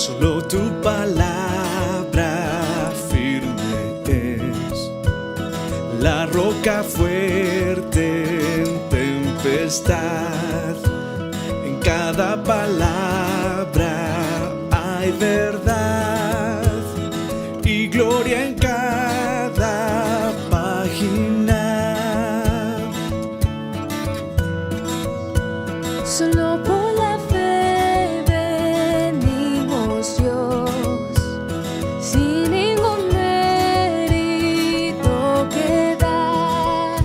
Solo tu palabra firme es la roca fuerte en tempestad. En cada palabra hay verdad y gloria en cada página. Solo por la fe venimos, Dios, sin ningún mérito que dar.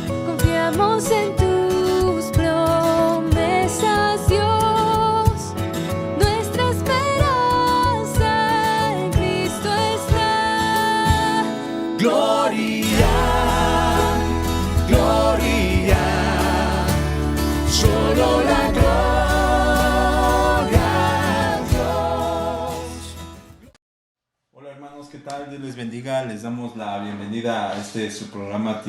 Confiamos en tus promesas, Dios. Nuestra esperanza en Cristo está. Gloria, gloria, solo la gloria a Dios. Hola hermanos, ¿qué tal? Dios les bendiga, les damos la bienvenida a su programa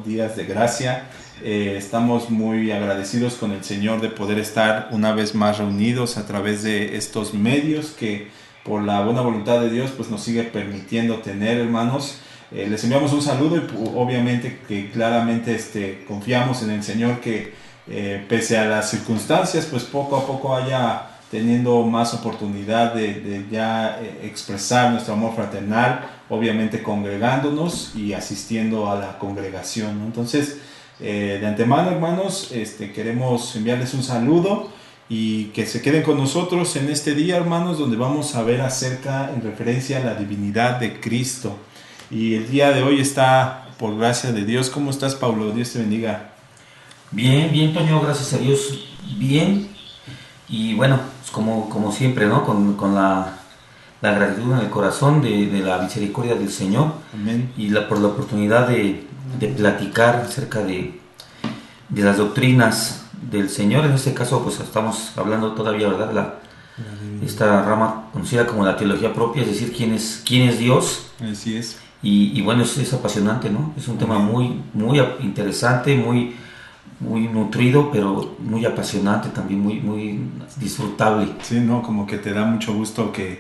Días de Gracia. Estamos muy agradecidos con el Señor de poder estar una vez más reunidos a través de estos medios que por la buena voluntad de Dios pues nos sigue permitiendo tener, hermanos. Les enviamos un saludo y obviamente que claramente confiamos en el Señor que pese a las circunstancias pues poco a poco vaya teniendo más oportunidad de ya expresar nuestro amor fraternal, obviamente congregándonos y asistiendo a la congregación, ¿no? Entonces, de antemano, hermanos, queremos enviarles un saludo y que se queden con nosotros en este día, hermanos, donde vamos a ver en referencia a la divinidad de Cristo. Y el día de hoy está, por gracia de Dios. ¿Cómo estás, Pablo? Dios te bendiga. Bien, Toño, gracias a Dios, bien. Y bueno, pues como siempre, ¿no? Con la gratitud en el corazón de la misericordia del Señor. Amén. Y por la oportunidad de platicar acerca de las doctrinas del Señor. En este caso, pues estamos hablando todavía, ¿verdad? Esta rama conocida como la teología propia, es decir, quién es Dios. Así es. Y bueno, es apasionante, ¿no? Es un tema muy interesante, muy nutrido, pero muy apasionante también, muy disfrutable. Sí, ¿no? Como que te da mucho gusto que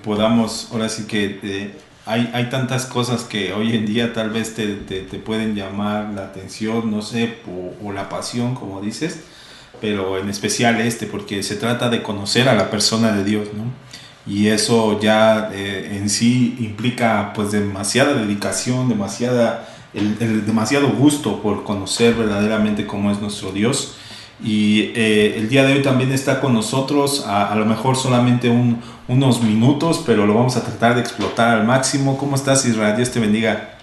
podamos, ahora sí que hay tantas cosas que hoy en día tal vez te pueden llamar la atención, no sé, o la pasión, como dices, pero en especial porque se trata de conocer a la persona de Dios, ¿no? Y eso ya en sí implica pues demasiada dedicación, demasiado gusto por conocer verdaderamente cómo es nuestro Dios. Y el día de hoy también está con nosotros, a lo mejor solamente unos minutos, pero lo vamos a tratar de explotar al máximo. ¿Cómo estás, Israel? Dios te bendiga.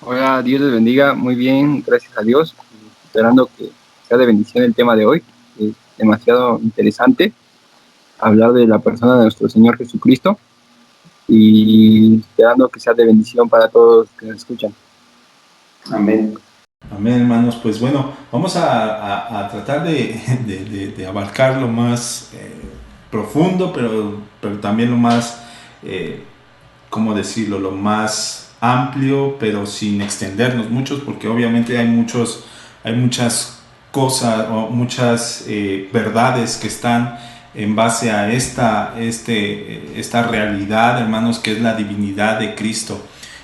Hola, Dios les bendiga, muy bien, gracias a Dios, esperando que sea de bendición el tema de hoy. Es demasiado interesante hablar de la persona de nuestro Señor Jesucristo y esperando que sea de bendición para todos los que nos escuchan. Amén. Amén, hermanos. Pues bueno, vamos a tratar de abarcar lo más profundo, pero también lo más, ¿cómo decirlo? Lo más amplio, pero sin extendernos mucho, porque obviamente hay muchas cosas o muchas verdades que están en base a esta realidad, hermanos, que es la divinidad de Cristo.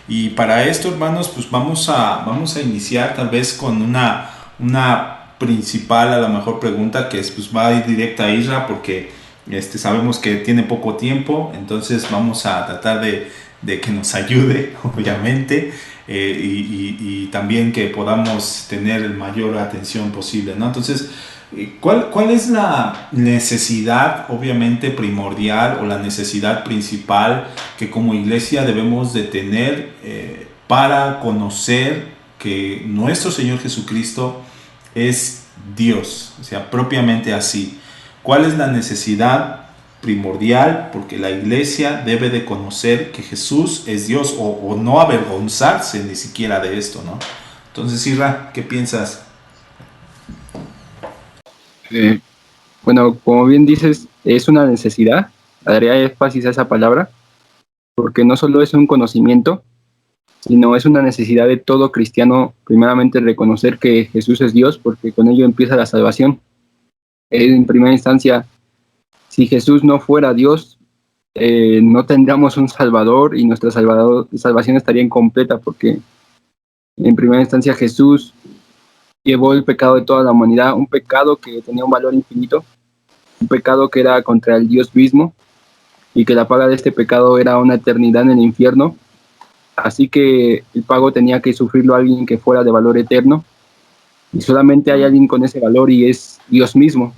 Y para esto, hermanos, pues vamos a iniciar tal vez con una principal, a lo mejor, pregunta que pues va a ir directa a Isra, porque sabemos que tiene poco tiempo, entonces vamos a tratar de que nos ayude, obviamente, y también que podamos tener la mayor atención posible, ¿no? Entonces, ¿cuál es la necesidad, obviamente, primordial o la necesidad principal que como iglesia debemos de tener para conocer que nuestro Señor Jesucristo es Dios? O sea, propiamente así. ¿Cuál es la necesidad primordial? Porque la iglesia debe de conocer que Jesús es Dios o no avergonzarse ni siquiera de esto, ¿no? Entonces, Isra, ¿qué piensas? Bueno, como bien dices, es una necesidad, daría énfasis a esa palabra, porque no solo es un conocimiento, sino es una necesidad de todo cristiano, primeramente reconocer que Jesús es Dios, porque con ello empieza la salvación. En primera instancia, Si Jesús no fuera Dios, no tendríamos un Salvador y nuestra salvación estaría incompleta, porque en primera instancia Jesús llevó el pecado de toda la humanidad, un pecado que tenía un valor infinito, un pecado que era contra el Dios mismo, y que la paga de este pecado era una eternidad en el infierno. Así que el pago tenía que sufrirlo alguien que fuera de valor eterno, y solamente hay alguien con ese valor, y es Dios mismo.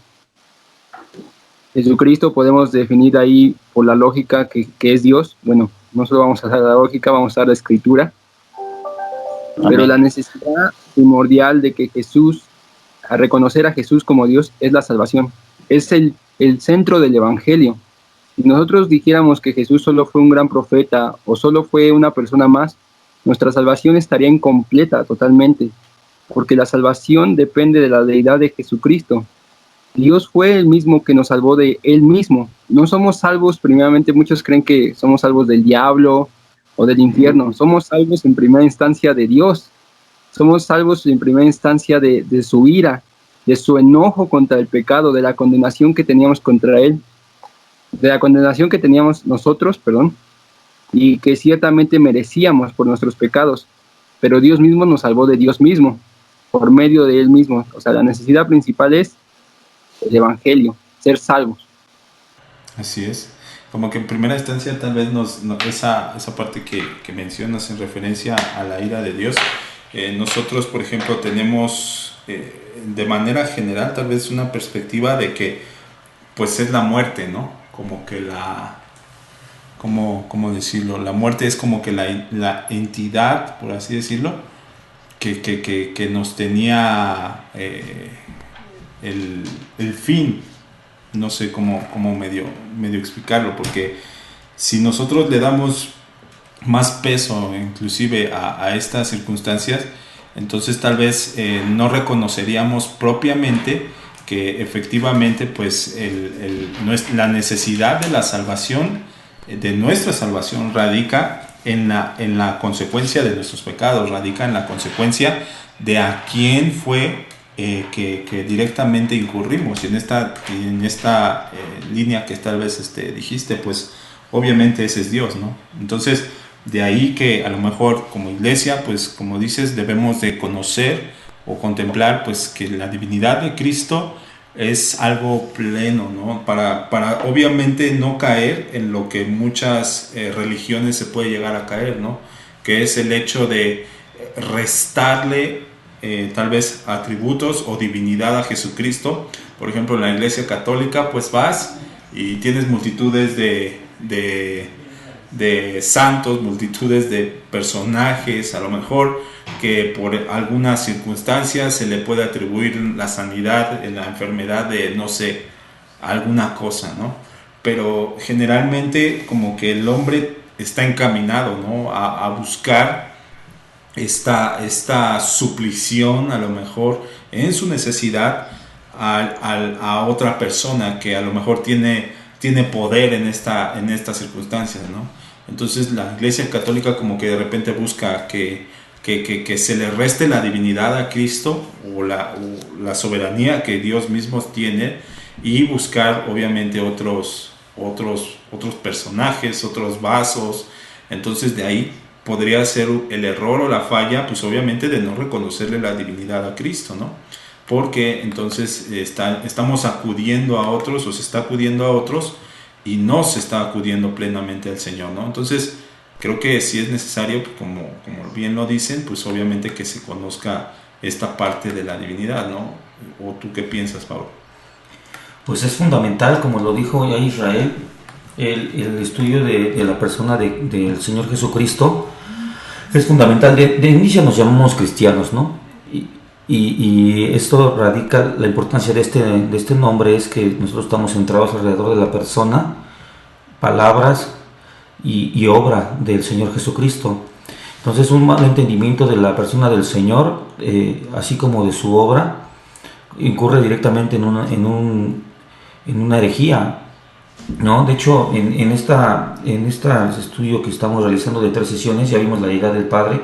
Jesucristo podemos definir ahí por la lógica que es Dios. Bueno, no solo vamos a usar la lógica, vamos a usar la escritura. Amén. Pero la necesidad primordial de que Jesús, a reconocer a Jesús como Dios, es la salvación. Es el centro del evangelio. Si nosotros dijéramos que Jesús solo fue un gran profeta o solo fue una persona más, nuestra salvación estaría incompleta totalmente, porque la salvación depende de la deidad de Jesucristo. Dios fue el mismo que nos salvó de Él mismo. No somos salvos, primeramente muchos creen que somos salvos del diablo o del infierno. Somos salvos en primera instancia de Dios. Somos salvos en primera instancia de su ira, de su enojo contra el pecado, de la condenación que teníamos contra Él, de la condenación que teníamos nosotros, y que ciertamente merecíamos por nuestros pecados. Pero Dios mismo nos salvó de Dios mismo, por medio de Él mismo. O sea, la necesidad principal es el evangelio, ser salvos. Así es. Como que en primera instancia tal vez esa parte que mencionas en referencia a la ira de Dios, nosotros por ejemplo tenemos de manera general tal vez una perspectiva de que pues es la muerte, ¿no? Como que ¿cómo decirlo? La muerte es como que la entidad, por así decirlo, que nos tenía el fin. No sé cómo medio explicarlo, porque si nosotros le damos más peso inclusive a estas circunstancias, entonces tal vez no reconoceríamos propiamente que efectivamente pues la necesidad de la salvación, de nuestra salvación, radica en la consecuencia de nuestros pecados, radica en la consecuencia de a quién fue que directamente incurrimos. Y en esta línea que tal vez dijiste, pues obviamente ese es Dios, ¿no? Entonces de ahí que a lo mejor como iglesia, pues como dices, debemos de conocer o contemplar pues que la divinidad de Cristo es algo pleno, ¿no? Para obviamente no caer en lo que muchas religiones se puede llegar a caer, ¿no? Que es el hecho de restarle tal vez atributos o divinidad a Jesucristo. Por ejemplo, en la Iglesia Católica pues vas y tienes multitudes de santos, multitudes de personajes, a lo mejor que por algunas circunstancias se le puede atribuir la sanidad, la enfermedad de, no sé, alguna cosa, ¿no? Pero generalmente como que el hombre está encaminado, ¿no? a buscar esta suplición, a lo mejor en su necesidad, a otra persona que a lo mejor tiene poder en estas circunstancias, ¿no? Entonces la Iglesia Católica como que de repente busca que se le reste la divinidad a Cristo o la soberanía que Dios mismo tiene, y buscar obviamente otros personajes, otros vasos. Entonces de ahí podría ser el error o la falla, pues obviamente de no reconocerle la divinidad a Cristo, ¿no? Porque entonces estamos acudiendo a otros, o se está acudiendo a otros, y no se está acudiendo plenamente al Señor, ¿no? Entonces creo que sí es necesario, como bien lo dicen, pues obviamente que se conozca esta parte de la divinidad, ¿no? ¿O tú qué piensas, Pablo? Pues es fundamental, como lo dijo ya Israel, el estudio de la persona del Señor Jesucristo es fundamental. De inicio nos llamamos cristianos, ¿no? Y esto radica, la importancia de este nombre es que nosotros estamos centrados alrededor de la persona, palabras y obra del Señor Jesucristo. Entonces un mal entendimiento de la persona del Señor, así como de su obra, incurre directamente en una herejía, ¿no? De hecho, en este estudio que estamos realizando de 3 sesiones, ya vimos la deidad del Padre,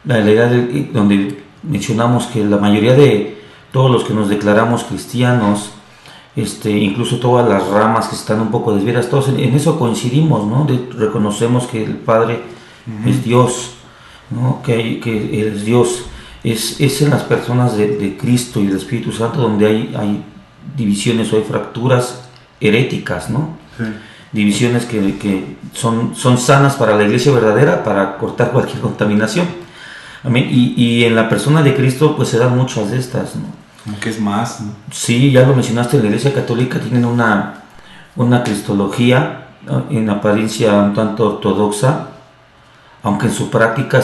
la deidad donde mencionamos que la mayoría de todos los que nos declaramos cristianos incluso todas las ramas que están un poco desviadas, todos en eso coincidimos, ¿no? Reconocemos que el Padre es Dios, ¿no? Que Él es Dios. Es en las personas de Cristo y del Espíritu Santo donde hay divisiones o hay fracturas heréticas, ¿no? Sí. Divisiones que son sanas para la iglesia verdadera, para cortar cualquier contaminación. Amén. Y en la persona de Cristo pues se dan muchas de estas, ¿no? Como que es más, ¿no? Sí, ya lo mencionaste, en la iglesia católica tienen una cristología, ¿no?, en apariencia un tanto ortodoxa, aunque en su práctica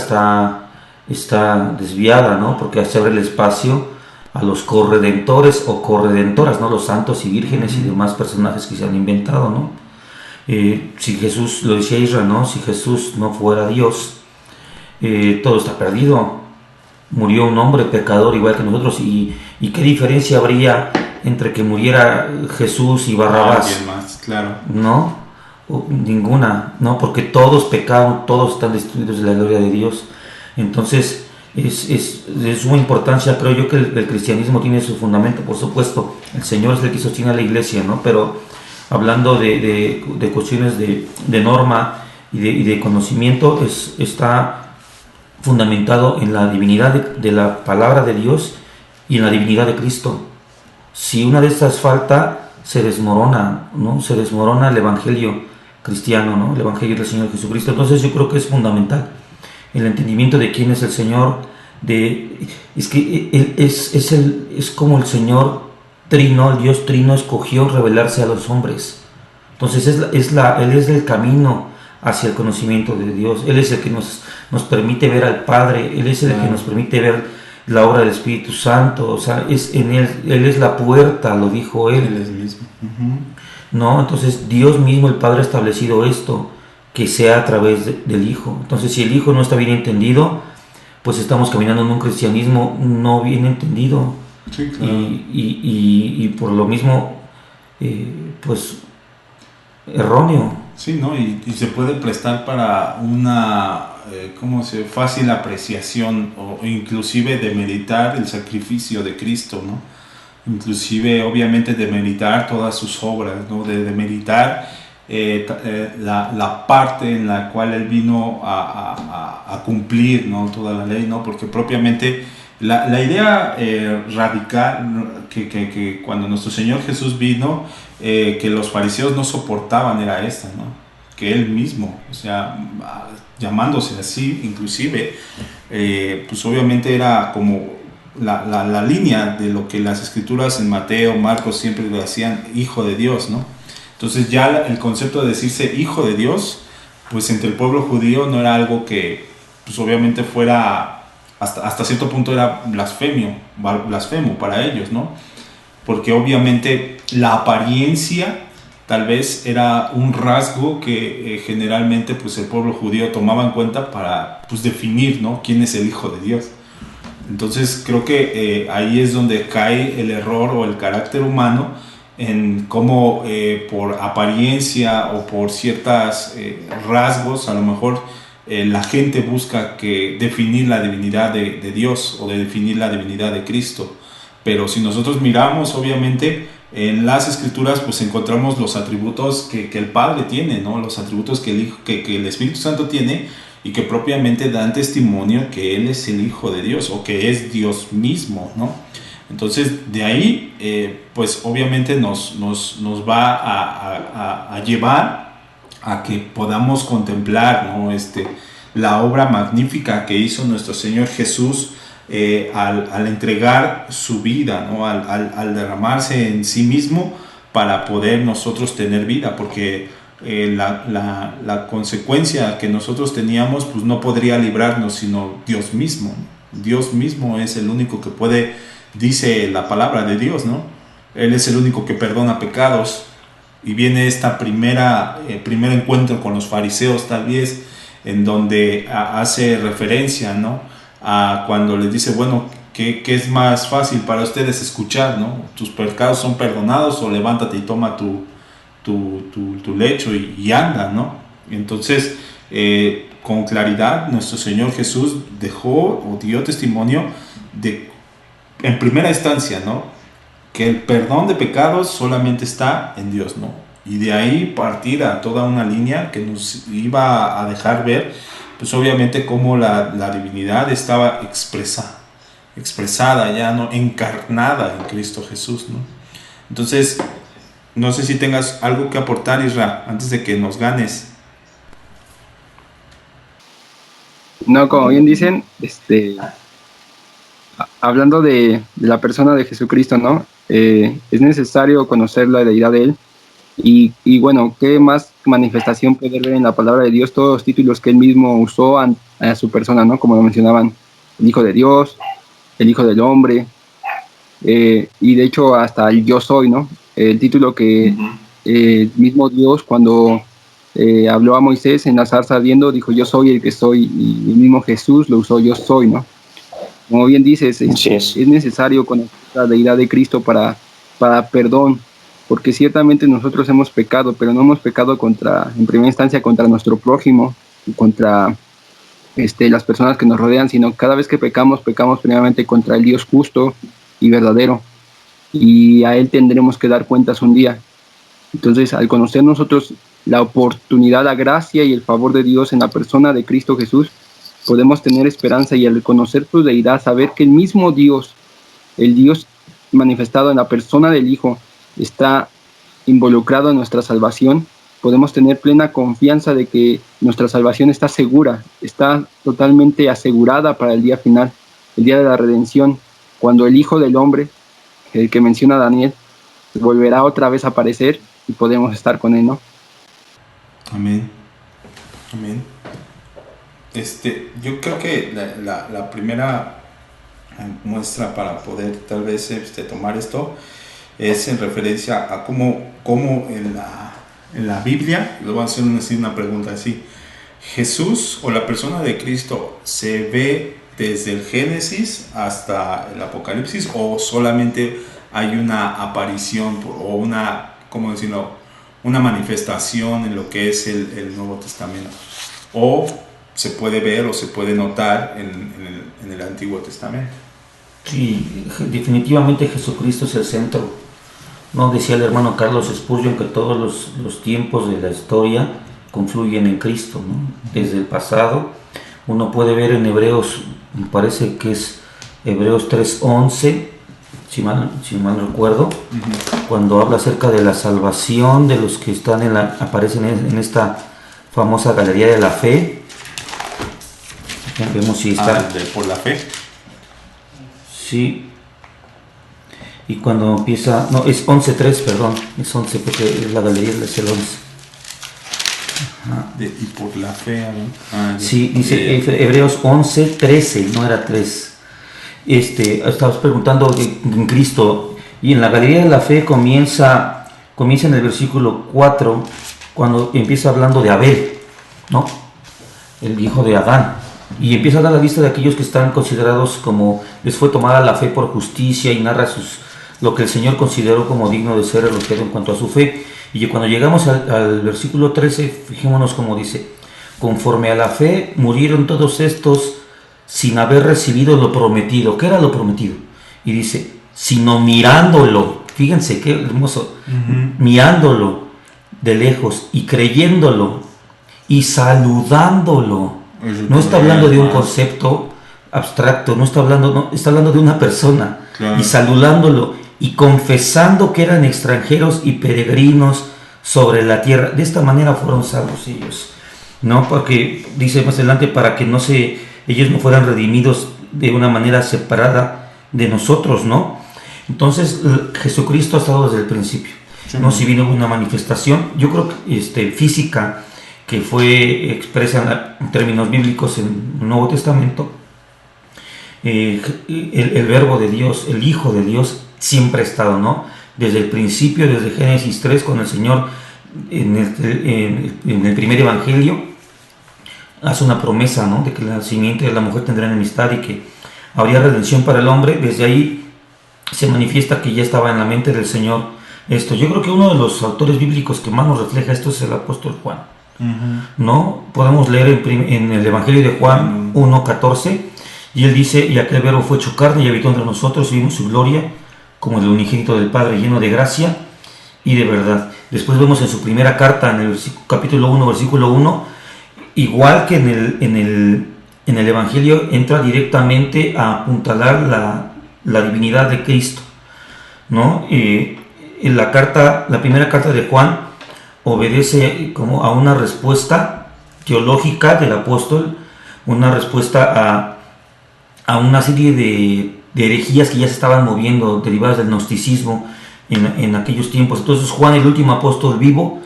está desviada, ¿no? Porque se abre el espacio a los corredentores o corredentoras, ¿no? Los santos y vírgenes y demás personajes que se han inventado, ¿no? Si Jesús, lo decía Israel, ¿no? Si Jesús no fuera Dios, todo está perdido. Murió un hombre pecador igual que nosotros, y qué diferencia habría entre que muriera Jesús y Barrabás. Alguien más, claro. ¿No? Ninguna, ¿no? Porque todos pecaron, todos están destruidos de la gloria de Dios. Entonces es de suma importancia, creo yo, que el cristianismo tiene su fundamento, por supuesto. El Señor es el que sostiene a la iglesia, ¿no? Pero hablando de cuestiones de norma y de conocimiento, está fundamentado en la divinidad de la palabra de Dios y en la divinidad de Cristo. Si una de estas falta, se desmorona, ¿no? Se desmorona el evangelio cristiano, ¿no? El evangelio del Señor Jesucristo. Entonces yo creo que es fundamental el entendimiento de quién es el Señor. Es que Él es como el Señor Trino, el Dios Trino escogió revelarse a los hombres. Entonces Él es el camino hacia el conocimiento de Dios. Él es el que nos permite ver al Padre. Él es el que nos permite ver la obra del Espíritu Santo. O sea, Él es la puerta, lo dijo Él. Él es mismo. ¿No? Entonces Dios mismo, el Padre, ha establecido esto, que sea a través del Hijo. Entonces, si el Hijo no está bien entendido, pues estamos caminando en un cristianismo no bien entendido. Sí, claro. Y por lo mismo, pues, erróneo. Sí, ¿no? Y se puede prestar para una fácil apreciación o inclusive de meditar el sacrificio de Cristo, ¿no? Inclusive, obviamente, de meditar todas sus obras, ¿no? De meditar la parte en la cual Él vino a cumplir, ¿no? Toda la ley, ¿no? Porque propiamente la idea radical que cuando nuestro Señor Jesús vino, que los fariseos no soportaban, era esta, ¿no? Que Él mismo, o sea, llamándose así, inclusive, pues obviamente era como la línea de lo que las escrituras en Mateo, Marcos siempre lo hacían, hijo de Dios, ¿no? Entonces ya el concepto de decirse hijo de Dios, pues entre el pueblo judío no era algo que, pues obviamente fuera, hasta cierto punto era blasfemo para ellos, ¿no? Porque obviamente la apariencia tal vez era un rasgo que generalmente pues el pueblo judío tomaba en cuenta para pues definir, ¿no?, quién es el hijo de Dios. Entonces creo que ahí es donde cae el error o el carácter humano, en cómo por apariencia o por ciertos rasgos a lo mejor la gente busca definir la divinidad de Dios o de definir la divinidad de Cristo. Pero si nosotros miramos, obviamente, en las escrituras, pues encontramos los atributos que el Padre tiene, ¿no? Los atributos que el Espíritu Santo tiene, y que propiamente dan testimonio que Él es el Hijo de Dios, o que es Dios mismo, ¿no? Entonces, de ahí, pues obviamente nos va a llevar a que podamos contemplar, ¿no?, la obra magnífica que hizo nuestro Señor Jesús, al entregar su vida, ¿no?, al derramarse en sí mismo para poder nosotros tener vida, porque la consecuencia que nosotros teníamos pues no podría librarnos sino Dios mismo. Dios mismo es el único que puede, dice la palabra de Dios, ¿no? Él es el único que perdona pecados, y viene esta primer encuentro con los fariseos, tal vez, en donde hace referencia, ¿no?, a cuando les dice, bueno, ¿qué es más fácil para ustedes escuchar, ¿no? ¿Tus pecados son perdonados, o levántate y toma tu lecho y anda, ¿no? Entonces, con claridad, nuestro Señor Jesús dio testimonio en primera instancia, ¿no?, que el perdón de pecados solamente está en Dios, ¿no? Y de ahí partir a toda una línea que nos iba a dejar ver, pues obviamente cómo la divinidad estaba expresada ya, ¿no? Encarnada en Cristo Jesús, ¿no? Entonces, no sé si tengas algo que aportar, Isra, antes de que nos ganes. No, como bien dicen, hablando de la persona de Jesucristo, ¿no? Es necesario conocer la deidad de Él. Y bueno, ¿qué más manifestación poder ver en la palabra de Dios? Todos los títulos que Él mismo usó a su persona, ¿no? Como lo mencionaban, el Hijo de Dios, el Hijo del Hombre, y de hecho hasta el Yo Soy, ¿no? El título que mismo Dios cuando habló a Moisés en la zarza ardiendo, dijo yo soy el que soy, y el mismo Jesús lo usó yo soy, ¿no? Como bien dices, es necesario conocer la deidad de Cristo para perdón, porque ciertamente nosotros hemos pecado, pero no hemos pecado en primera instancia contra nuestro prójimo y contra las personas que nos rodean, sino cada vez que pecamos primeramente contra el Dios justo y verdadero, y a Él tendremos que dar cuentas un día. Entonces, al conocer nosotros la oportunidad, la gracia y el favor de Dios en la persona de Cristo Jesús, podemos tener esperanza, y al conocer su deidad, saber que el mismo Dios, el Dios manifestado en la persona del Hijo, está involucrado en nuestra salvación, podemos tener plena confianza de que nuestra salvación está segura, está totalmente asegurada para el día final, el día de la redención, cuando el Hijo del Hombre, el que menciona Daniel, volverá otra vez a aparecer y podemos estar con Él, ¿no? Amén. Amén. Yo creo que la primera muestra para poder tal vez tomar esto es en referencia a cómo en la Biblia, le voy a hacer una pregunta así: ¿Jesús o la persona de Cristo se ve desde el Génesis hasta el Apocalipsis, o solamente hay una aparición o una, ¿cómo decirlo?, una manifestación en lo que es el Nuevo Testamento? ¿O se puede ver o se puede notar en el Antiguo Testamento? Sí, definitivamente Jesucristo es el centro. No decía el hermano Carlos Spurgeon que todos los tiempos de la historia confluyen en Cristo, ¿no? Desde el pasado, uno puede ver en Hebreos, me parece que es Hebreos 3:11, si mal no recuerdo, cuando habla acerca de la salvación de los que están aparecen en esta famosa galería de la fe. Vemos si está por la fe. Sí. Y cuando empieza, no, es 11:3, perdón, es 11 porque es la galería es el 11. Y por la fe, ¿no? Sí, dice Hebreos 11:13, no era 3. Estabas preguntando en Cristo, y en la galería de la fe comienza en el versículo 4, cuando empieza hablando de Abel, ¿no? El hijo de Adán. Y empieza a dar la lista de aquellos que están considerados como les fue tomada la fe por justicia, y narra lo que el Señor consideró como digno de ser elogiado en cuanto a su fe. Y cuando llegamos al versículo 13, fijémonos como dice: conforme a la fe murieron todos estos sin haber recibido lo prometido. ¿Qué era lo prometido? Y dice, sino mirándolo. Fíjense qué hermoso. Mirándolo de lejos y creyéndolo y saludándolo. No está hablando de un concepto abstracto, está hablando de una persona. Claro. Y saludándolo y confesando que eran extranjeros y peregrinos sobre la tierra. De esta manera fueron salvos ellos, ¿no? Porque dice más adelante, para que ellos no fueran redimidos de una manera separada de nosotros, ¿no? Entonces Jesucristo ha estado desde el principio, ¿no? Si vino una manifestación, yo creo que física, que fue expresa en términos bíblicos en el Nuevo Testamento. El verbo de Dios, el Hijo de Dios, siempre ha estado, ¿no? Desde el principio, desde Génesis 3, con el Señor en el primer evangelio, hace una promesa, ¿no? De que la simiente de la mujer tendrá enemistad y que habría redención para el hombre. Desde ahí se manifiesta que ya estaba en la mente del Señor esto. Yo creo que uno de los autores bíblicos que más nos refleja esto es el apóstol Juan, ¿no? Podemos leer en el Evangelio de Juan 1:14, y él dice: y aquel verbo fue hecho carne y habitó entre nosotros, y vimos su gloria, como el unigénito del Padre, lleno de gracia y de verdad. Después vemos en su primera carta, en el capítulo 1, versículo 1, igual que en el Evangelio, entra directamente a apuntalar la divinidad de Cristo, ¿no? En la primera carta de Juan obedece como a una respuesta teológica del apóstol, una respuesta a una serie de herejías que ya se estaban moviendo, derivadas del gnosticismo en aquellos tiempos. Entonces Juan, el último apóstol vivo,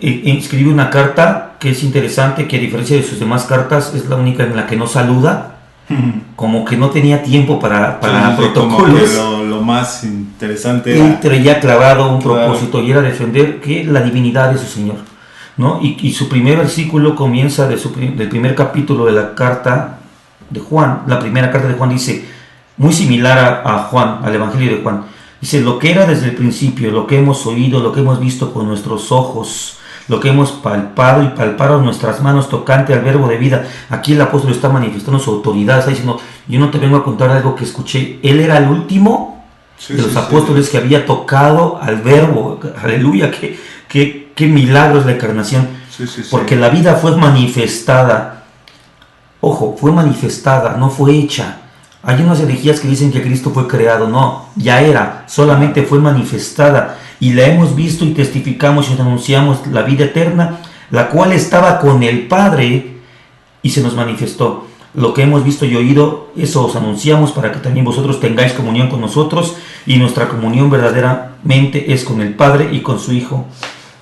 escribe una carta que es interesante, que a diferencia de sus demás cartas es la única en la que no saluda, como que no tenía tiempo para protocolos. Como que lo más interesante él traía clavado un Claro. propósito, y era defender que la divinidad de su Señor, ¿no? Y su primer versículo comienza del primer capítulo de la carta de Juan. La primera carta de Juan dice, muy similar a Juan, al Evangelio de Juan, dice: lo que era desde el principio, lo que hemos oído, lo que hemos visto con nuestros ojos, lo que hemos palpado y palparon nuestras manos tocante al verbo de vida. Aquí el apóstol está manifestando su autoridad, está diciendo: yo no te vengo a contar algo que escuché. Él era el último de los apóstoles que había tocado al verbo. Aleluya, qué milagros la encarnación. Porque la vida fue manifestada. Ojo, fue manifestada, no fue hecha. Hay unas herejías que dicen que Cristo fue creado. No, ya era, solamente fue manifestada. Y la hemos visto y testificamos y anunciamos la vida eterna, la cual estaba con el Padre y se nos manifestó. Lo que hemos visto y oído, eso os anunciamos, para que también vosotros tengáis comunión con nosotros, y nuestra comunión verdaderamente es con el Padre y con su Hijo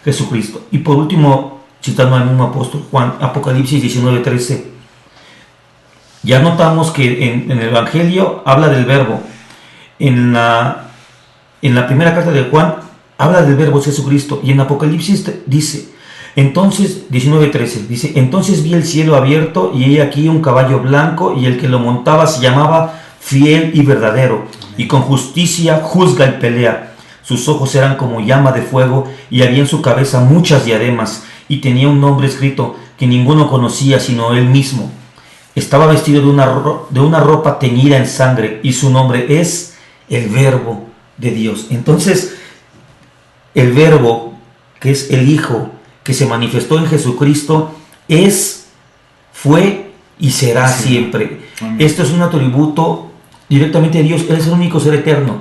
Jesucristo. Y por último, citando al mismo apóstol Juan, Apocalipsis 19:13, ya notamos que en el Evangelio habla del verbo. En la primera carta de Juan habla del verbo Jesucristo, y en Apocalipsis dice, entonces, 19:13, dice: entonces vi el cielo abierto, y he aquí un caballo blanco, y el que lo montaba se llamaba Fiel y Verdadero, y con justicia juzga y pelea. Sus ojos eran como llama de fuego, y había en su cabeza muchas diademas, y tenía un nombre escrito que ninguno conocía sino él mismo. Estaba vestido de una ropa teñida en sangre, y su nombre es el Verbo de Dios. Entonces, el Verbo, que es el Hijo, que se manifestó en Jesucristo, fue y será siempre. Amén. Esto es un atributo directamente de Dios. Él es el único ser eterno.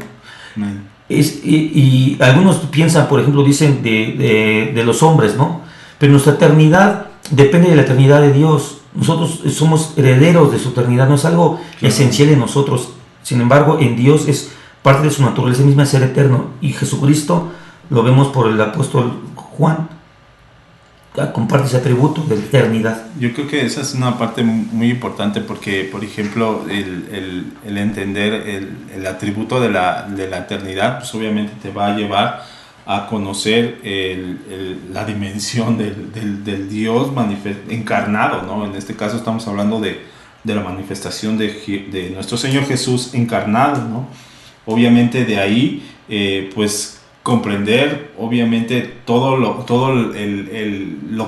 Amén. Y algunos piensan, por ejemplo, dicen de los hombres, ¿no? Pero nuestra eternidad depende de la eternidad de Dios. Nosotros somos herederos de su eternidad, no es algo esencial en nosotros. Sin embargo, en Dios es parte de su naturaleza misma ser eterno. Y Jesucristo, lo vemos por el apóstol Juan, comparte ese atributo de la eternidad. Yo creo que esa es una parte muy importante, porque, por ejemplo, el entender el atributo de la eternidad, pues obviamente te va a llevar a conocer la dimensión del Dios encarnado, ¿no? En este caso estamos hablando de la manifestación de nuestro Señor Jesús encarnado, ¿no? Obviamente de ahí, pues comprender obviamente todo lo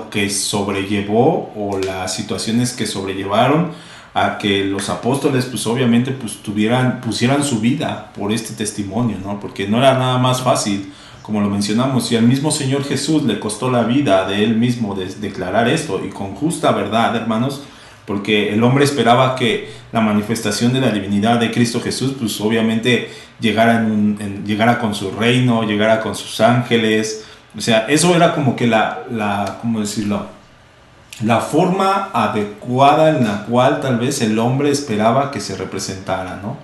que sobrellevó, o las situaciones que sobrellevaron a que los apóstoles pues obviamente pues pusieran su vida por este testimonio, ¿no? Porque no era nada más fácil, como lo mencionamos, y al mismo Señor Jesús le costó la vida de él mismo declarar esto, y con justa verdad, hermanos, porque el hombre esperaba que la manifestación de la divinidad de Cristo Jesús, pues obviamente llegara con su reino, llegara con sus ángeles. O sea, eso era como que ¿cómo decirlo? La forma adecuada en la cual tal vez el hombre esperaba que se representara, ¿no?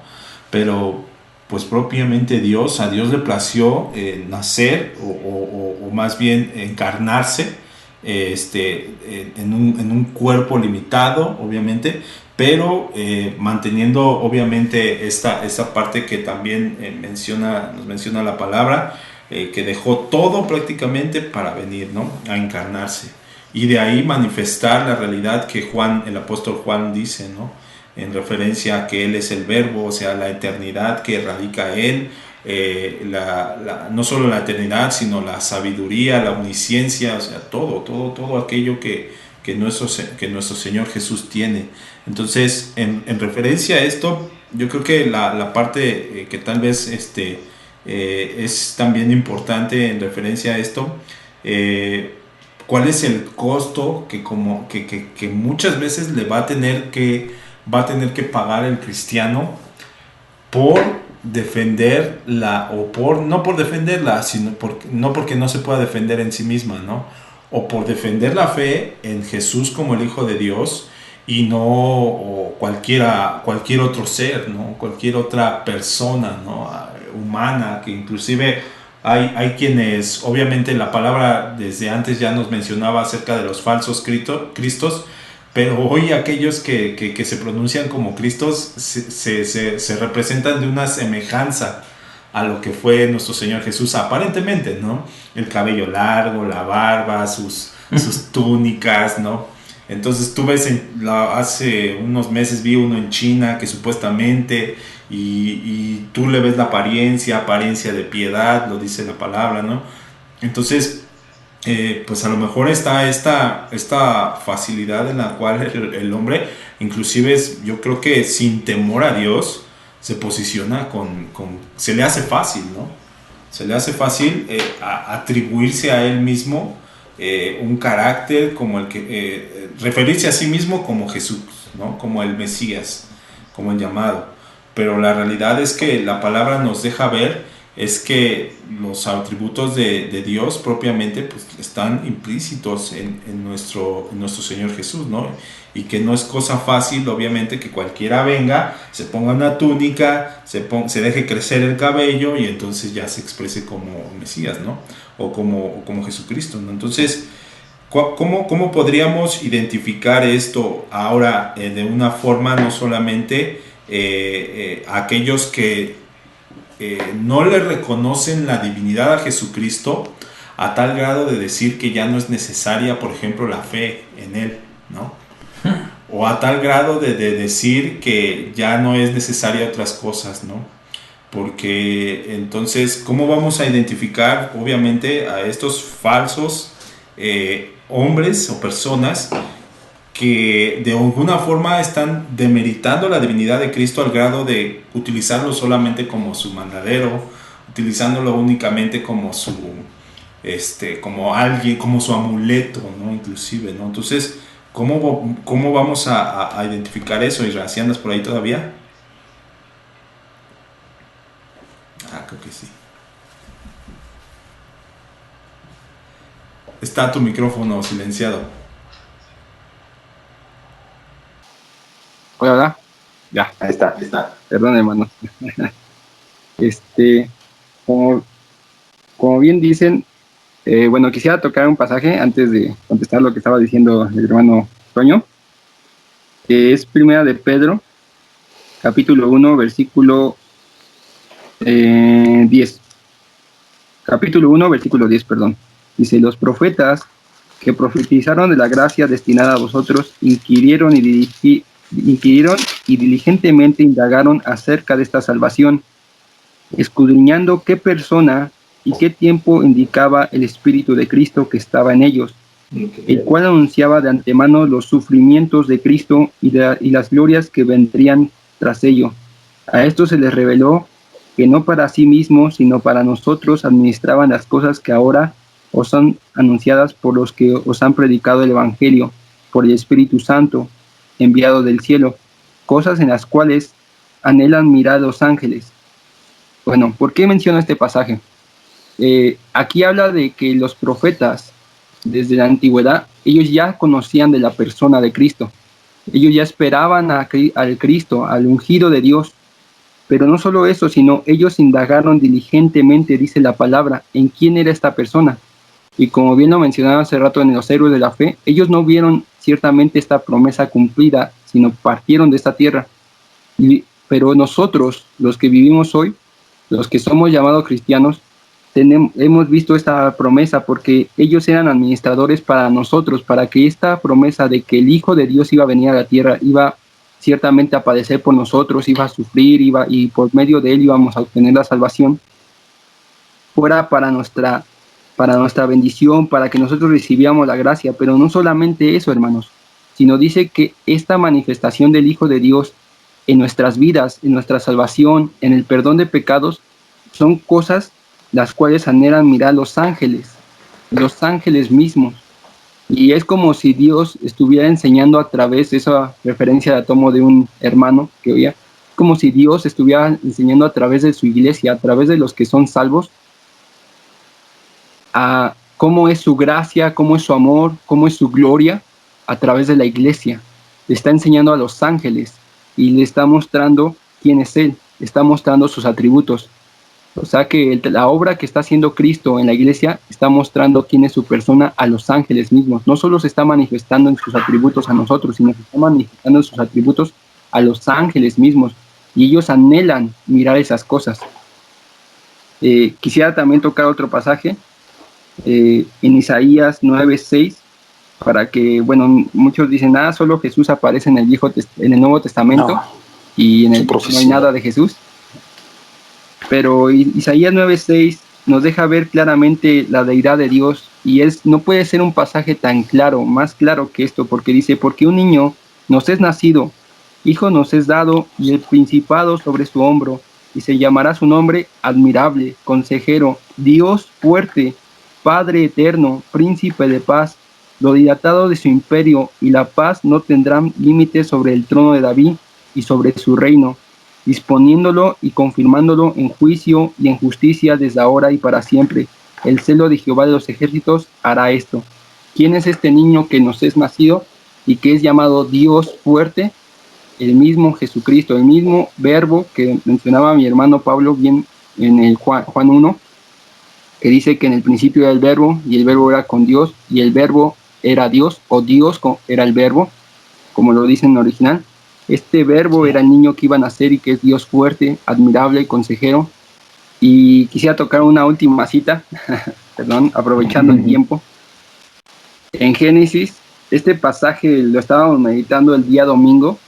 Pero pues propiamente a Dios le plació nacer, o más bien encarnarse, en un cuerpo limitado, obviamente, pero manteniendo obviamente esta parte que también nos menciona la palabra, que dejó todo prácticamente para venir, ¿no? A encarnarse, y de ahí manifestar la realidad que el apóstol Juan dice, ¿no? En referencia a que Él es el Verbo, o sea, la eternidad que radica Él, no solo la eternidad, sino la sabiduría, la omnisciencia, o sea, todo aquello que nuestro Señor Jesús tiene. Entonces, en referencia a esto, yo creo que la parte que tal vez es también importante en referencia a esto. ¿Cuál es el costo que muchas veces le va a tener que pagar el cristiano por defenderla, o no por defenderla, sino no porque no se pueda defender en sí misma, ¿no? O por defender la fe en Jesús como el Hijo de Dios, y no o cualquier otro ser, ¿no? Cualquier otra persona, ¿no? Humana, que inclusive hay quienes, obviamente la palabra desde antes ya nos mencionaba acerca de los falsos cristos, pero hoy aquellos que se pronuncian como Cristos se representan de una semejanza a lo que fue nuestro Señor Jesús, aparentemente, ¿no? El cabello largo, la barba, sus túnicas, ¿no? Entonces tú ves, hace unos meses vi uno en China que supuestamente, y tú le ves la apariencia de piedad, lo dice la palabra, ¿no? Entonces, pues a lo mejor está esta facilidad en la cual el hombre, inclusive yo creo que sin temor a Dios, se posiciona se le hace fácil, ¿no? Se le hace fácil atribuirse a él mismo un carácter como el que, referirse a sí mismo como Jesús, ¿no? Como el Mesías, como el llamado. Pero la realidad es que la palabra nos deja ver es que los atributos de Dios propiamente pues, están implícitos en nuestro Señor Jesús, ¿no? Y que no es cosa fácil, obviamente, que cualquiera venga, se ponga una túnica, se deje crecer el cabello y entonces ya se exprese como Mesías, ¿no? O como Jesucristo, ¿no? Entonces, ¿cómo podríamos identificar esto ahora de una forma no solamente aquellos que no le reconocen la divinidad a Jesucristo a tal grado de decir que ya no es necesaria, por ejemplo, la fe en Él, ¿no? O a tal grado de decir que ya no es necesaria otras cosas, ¿no? Porque entonces, ¿cómo vamos a identificar, obviamente, a estos falsos hombres o personas que de alguna forma están demeritando la divinidad de Cristo al grado de utilizarlo solamente como su mandadero, utilizándolo únicamente como como su amuleto, ¿no? Inclusive, ¿no? Entonces, ¿cómo vamos a identificar eso? Isra, ¿sí andas por ahí todavía? Creo que sí. Está tu micrófono silenciado. Hola. Ya. Ahí está. Perdón, hermano. Como bien dicen, bueno, quisiera tocar un pasaje antes de contestar lo que estaba diciendo el hermano Toño, que es Primera de Pedro, capítulo 1, versículo 10. Capítulo 1, versículo 10, perdón. Dice, los profetas que profetizaron de la gracia destinada a vosotros inquirieron y diligentemente indagaron acerca de esta salvación, escudriñando qué persona y qué tiempo indicaba el Espíritu de Cristo que estaba en ellos, el cual anunciaba de antemano los sufrimientos de Cristo y las glorias que vendrían tras ello. A esto se les reveló que no para sí mismos, sino para nosotros administraban las cosas que ahora os son anunciadas por los que os han predicado el Evangelio, por el Espíritu Santo, enviado del cielo, cosas en las cuales anhelan mirar los ángeles. Bueno, ¿por qué menciono este pasaje? Aquí habla de que los profetas, desde la antigüedad, ellos ya conocían de la persona de Cristo. Ellos ya esperaban al Cristo, al ungido de Dios. Pero no solo eso, sino ellos indagaron diligentemente, dice la palabra, en quién era esta persona. Y como bien lo mencionaba hace rato en los héroes de la fe, ellos no vieron ciertamente esta promesa cumplida, sino partieron de esta tierra. Pero nosotros, los que vivimos hoy, los que somos llamados cristianos, hemos visto esta promesa porque ellos eran administradores para nosotros, para que esta promesa de que el Hijo de Dios iba a venir a la tierra, iba ciertamente a padecer por nosotros, iba a sufrir, y por medio de él íbamos a obtener la salvación, fuera para nuestra bendición, para que nosotros recibiéramos la gracia. Pero no solamente eso, hermanos, sino dice que esta manifestación del Hijo de Dios en nuestras vidas, en nuestra salvación, en el perdón de pecados, son cosas las cuales anhelan mirar los ángeles mismos. Y es como si Dios estuviera enseñando a través de esa referencia de tomo de un hermano que oía, como si Dios estuviera enseñando a través de su iglesia, a través de los que son salvos, a cómo es su gracia, cómo es su amor, cómo es su gloria a través de la iglesia. Le está enseñando a los ángeles y le está mostrando quién es Él, le está mostrando sus atributos. O sea que la obra que está haciendo Cristo en la iglesia está mostrando quién es su persona a los ángeles mismos. No solo se está manifestando en sus atributos a nosotros, sino que está manifestando en sus atributos a los ángeles mismos. Y ellos anhelan mirar esas cosas. Quisiera también tocar otro pasaje en Isaías 9:6, para que, bueno, muchos dicen, solo Jesús aparece en el Nuevo Testamento, y en el no hay nada de Jesús. Pero Isaías 9:6 nos deja ver claramente la deidad de Dios, y no puede ser un pasaje tan claro, más claro que esto, porque dice, porque un niño nos es nacido, hijo nos es dado, y el principado sobre su hombro, y se llamará su nombre admirable, consejero, Dios fuerte, Padre eterno, príncipe de paz. Lo dilatado de su imperio y la paz no tendrán límites sobre el trono de David y sobre su reino, disponiéndolo y confirmándolo en juicio y en justicia desde ahora y para siempre. El celo de Jehová de los ejércitos hará esto. ¿Quién es este niño que nos es nacido y que es llamado Dios fuerte? El mismo Jesucristo, el mismo verbo que mencionaba mi hermano Pablo bien en el Juan 1, que dice que en el principio era el verbo, y el verbo era con Dios, y el verbo era Dios, o Dios era el verbo, como lo dice en el original. Este verbo era el niño que iba a nacer y que es Dios fuerte, admirable, consejero. Y quisiera tocar una última cita, perdón, aprovechando el tiempo. En Génesis, este pasaje lo estábamos meditando el día domingo,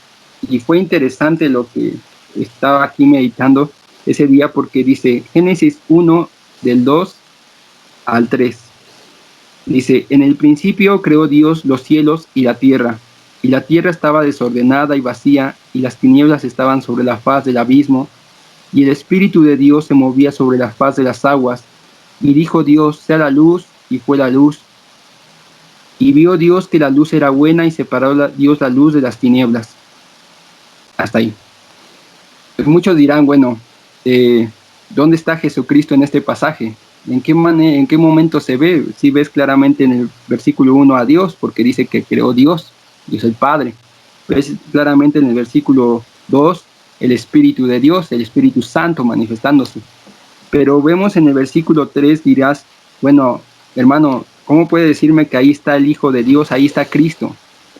y fue interesante lo que estaba aquí meditando ese día, porque dice Génesis 1, del 2 al 3. Dice, en el principio creó Dios los cielos y la tierra estaba desordenada y vacía, y las tinieblas estaban sobre la faz del abismo, y el Espíritu de Dios se movía sobre la faz de las aguas. Y dijo Dios, sea la luz, y fue la luz. Y vio Dios que la luz era buena, y separó Dios la luz de las tinieblas. Hasta ahí. Pues muchos dirán, bueno, ¿dónde está Jesucristo en este pasaje? ¿En qué momento se ve? Si ves claramente en el versículo 1 a Dios, porque dice que creó Dios el Padre. Ves claramente en el versículo 2 el Espíritu de Dios, el Espíritu Santo manifestándose. Pero vemos en el versículo 3, dirás, bueno, hermano, ¿cómo puede decirme que ahí está el Hijo de Dios, ahí está Cristo?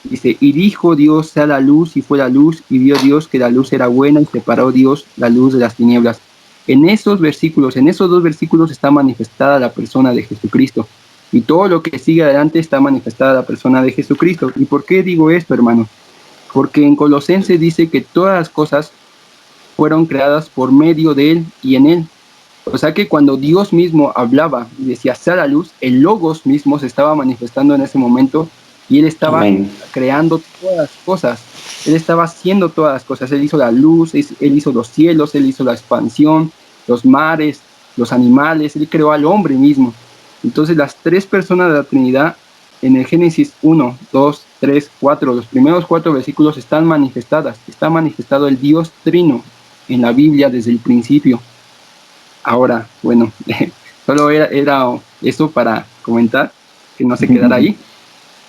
Dice, y dijo Dios, sea la luz, y fue la luz, y vio Dios que la luz era buena, y separó Dios la luz de las tinieblas. En esos dos versículos está manifestada la persona de Jesucristo. Y todo lo que sigue adelante está manifestada la persona de Jesucristo. ¿Y por qué digo esto, hermano? Porque en Colosenses dice que todas las cosas fueron creadas por medio de Él y en Él. O sea que cuando Dios mismo hablaba y decía, sea la luz, el Logos mismo se estaba manifestando en ese momento, y Él estaba creando todas las cosas. Él estaba haciendo todas las cosas. Él hizo la luz, Él hizo los cielos, Él hizo la expansión, los mares, los animales. Él creó al hombre mismo. Entonces las tres personas de la Trinidad en el Génesis 1, 2, 3, 4, los primeros 4 versículos están manifestadas. Está manifestado el Dios Trino en la Biblia desde el principio. Ahora, bueno, solo era eso para comentar, que no se quedara ahí.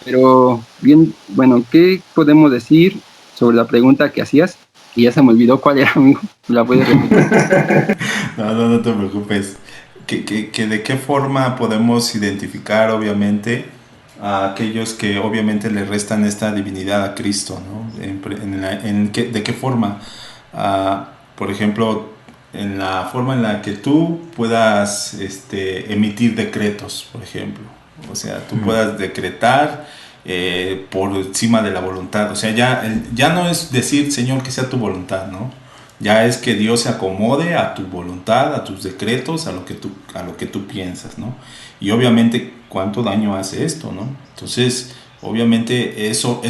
Pero bien, bueno, ¿qué podemos decir sobre la pregunta que hacías? Que ya se me olvidó cuál era, amigo. ¿La puedes repetir? No te preocupes. Que ¿de qué forma podemos identificar, obviamente, a aquellos que obviamente le restan esta divinidad a Cristo, ¿no? ¿De qué forma? Por ejemplo, en la forma en la que tú puedas emitir decretos, por ejemplo. O sea, tú puedas decretar por encima de la voluntad. O sea, ya no es decir, Señor, que sea tu voluntad, ¿no? Ya es que Dios se acomode a tu voluntad, a tus decretos, a lo que tú piensas, ¿no? Y obviamente, ¿cuánto daño hace esto, no? Entonces, obviamente, eso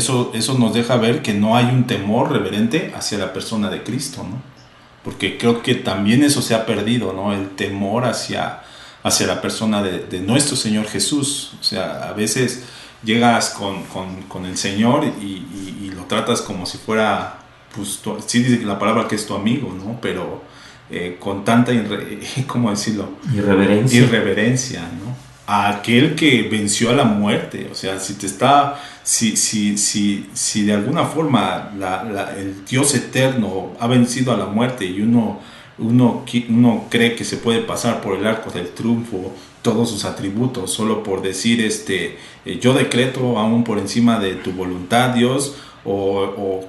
nos deja ver que no hay un temor reverente hacia la persona de Cristo, ¿no? porque creo que también eso se ha perdido, ¿no? El temor hacia la persona de nuestro Señor Jesús. O sea, a veces llegas con el Señor y lo tratas como si fuera, pues, sí dice la palabra que es tu amigo, ¿no? Pero con tanta, ¿cómo decirlo? Irreverencia, ¿no? A aquel que venció a la muerte. O sea, si de alguna forma el Dios eterno ha vencido a la muerte y uno cree que se puede pasar por el arco del triunfo todos sus atributos solo por decir yo decreto aún por encima de tu voluntad, Dios, o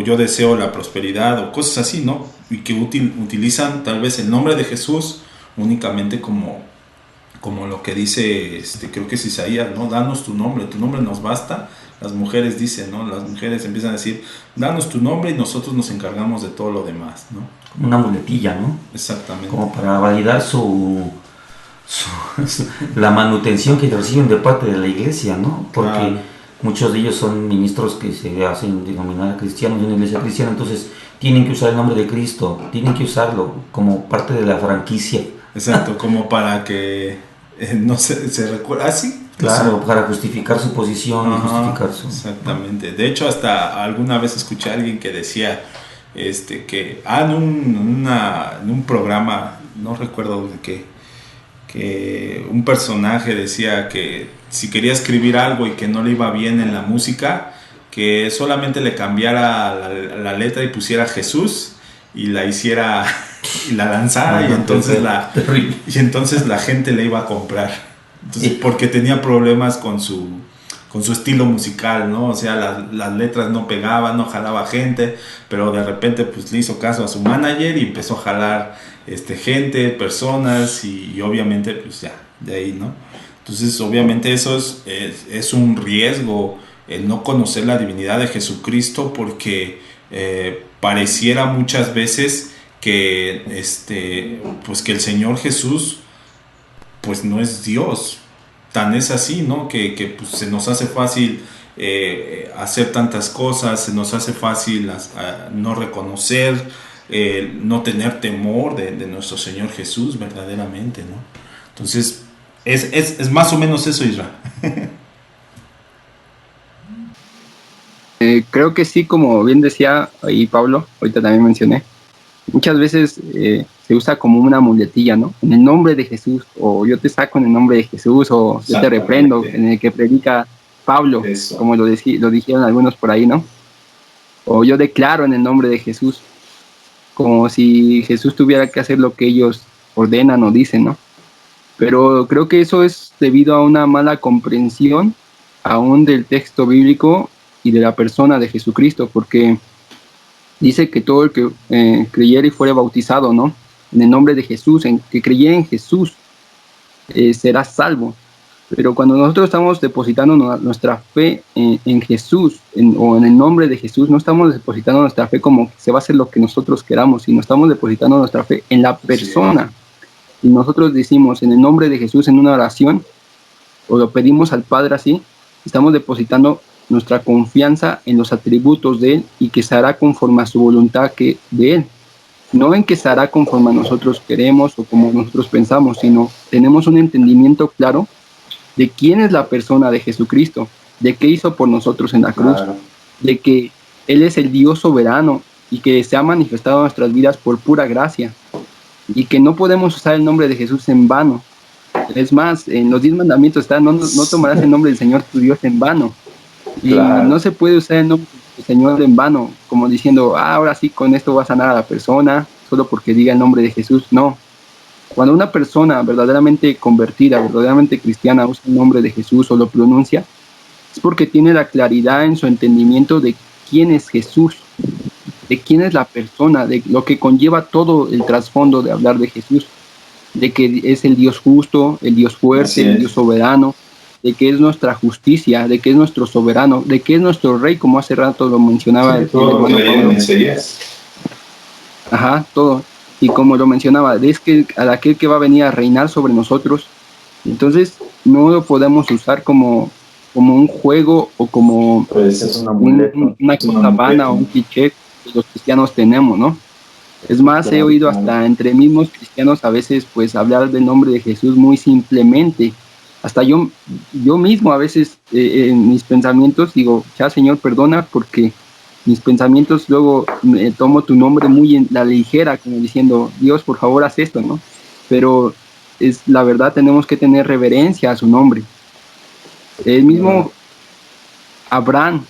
yo deseo la prosperidad o cosas así, ¿no? Y que utilizan tal vez el nombre de Jesús únicamente como lo que dice, creo que es Isaías, ¿no? Danos tu nombre nos basta. Las mujeres dicen, ¿no? Las mujeres empiezan a decir, danos tu nombre y nosotros nos encargamos de todo lo demás, ¿no? Como una muletilla, ¿no? Exactamente. Como para validar la manutención que reciben de parte de la iglesia, ¿no? Porque muchos de ellos son ministros que se hacen denominar cristianos de una iglesia cristiana, entonces tienen que usar el nombre de Cristo, tienen que usarlo como parte de la franquicia. Exacto, como para que no se recuerda así. Claro, para justificar su posición y justificar su... Exactamente. De hecho, hasta alguna vez escuché a alguien que decía que en un programa, no recuerdo de qué, que un personaje decía que si quería escribir algo y que no le iba bien en la música, que solamente le cambiara la letra y pusiera Jesús y la hiciera y la lanzara, y entonces la gente le iba a comprar. Entonces, porque tenía problemas con su estilo musical, ¿no? O sea, las letras no pegaban, no jalaba gente, pero de repente pues le hizo caso a su manager y empezó a jalar gente, personas, y obviamente pues ya, de ahí, ¿no? Entonces, obviamente eso es un riesgo, el no conocer la divinidad de Jesucristo, porque pareciera muchas veces que pues que el Señor Jesús pues no es Dios. Tan es así, ¿no? Que pues, se nos hace fácil hacer tantas cosas, se nos hace fácil no reconocer, no tener temor de nuestro Señor Jesús verdaderamente, ¿no? Entonces, es más o menos eso, Israel. Creo que sí, como bien decía ahí Pablo, ahorita también mencioné, muchas veces se usa como una muletilla, ¿no? En el nombre de Jesús, o yo te saco en el nombre de Jesús, o yo te reprendo, en el que predica Pablo, eso, como lo dijeron algunos por ahí, ¿no? O yo declaro en el nombre de Jesús, como si Jesús tuviera que hacer lo que ellos ordenan o dicen, ¿no? Pero creo que eso es debido a una mala comprensión aún del texto bíblico y de la persona de Jesucristo, porque dice que todo el que creyere y fuere bautizado, ¿no? En el nombre de Jesús, que creyera en Jesús, será salvo. Pero cuando nosotros estamos depositando nuestra fe en Jesús, o en el nombre de Jesús, no estamos depositando nuestra fe como que se va a hacer lo que nosotros queramos, sino estamos depositando nuestra fe en la persona. Y nosotros decimos en el nombre de Jesús en una oración, o lo pedimos al Padre así, estamos depositando nuestra confianza en los atributos de Él, y que se hará conforme a su voluntad de Él. No en que se hará conforme a nosotros queremos o como nosotros pensamos, sino tenemos un entendimiento claro de quién es la persona de Jesucristo, de qué hizo por nosotros en la cruz, de que Él es el Dios soberano y que se ha manifestado en nuestras vidas por pura gracia, y que no podemos usar el nombre de Jesús en vano. Es más, en los 10 mandamientos está, no tomarás el nombre del Señor tu Dios en vano. Y no se puede usar el nombre del Señor en vano, como diciendo, ahora sí, con esto va a sanar a la persona, solo porque diga el nombre de Jesús. No. Cuando una persona verdaderamente convertida, verdaderamente cristiana, usa el nombre de Jesús o lo pronuncia, es porque tiene la claridad en su entendimiento de quién es Jesús, de quién es la persona, de lo que conlleva todo el trasfondo de hablar de Jesús, de que es el Dios justo, el Dios fuerte, el Dios soberano, de que es nuestra justicia, de que es nuestro soberano, de que es nuestro rey, como hace rato lo mencionaba. Sí, todo el hermano Pablo. Ajá, todo. Y como lo mencionaba, es que a aquel que va a venir a reinar sobre nosotros. Entonces no lo podemos usar como un juego o como una cosa vana o un cliché que los cristianos tenemos, ¿no? Es más, he oído hasta entre mismos cristianos a veces pues hablar del nombre de Jesús muy simplemente. Hasta yo mismo a veces en mis pensamientos digo, ya Señor, perdona, porque mis pensamientos luego tomo tu nombre muy en la ligera, como diciendo, Dios, por favor, haz esto, ¿no? Pero es la verdad, tenemos que tener reverencia a su nombre. El mismo Abraham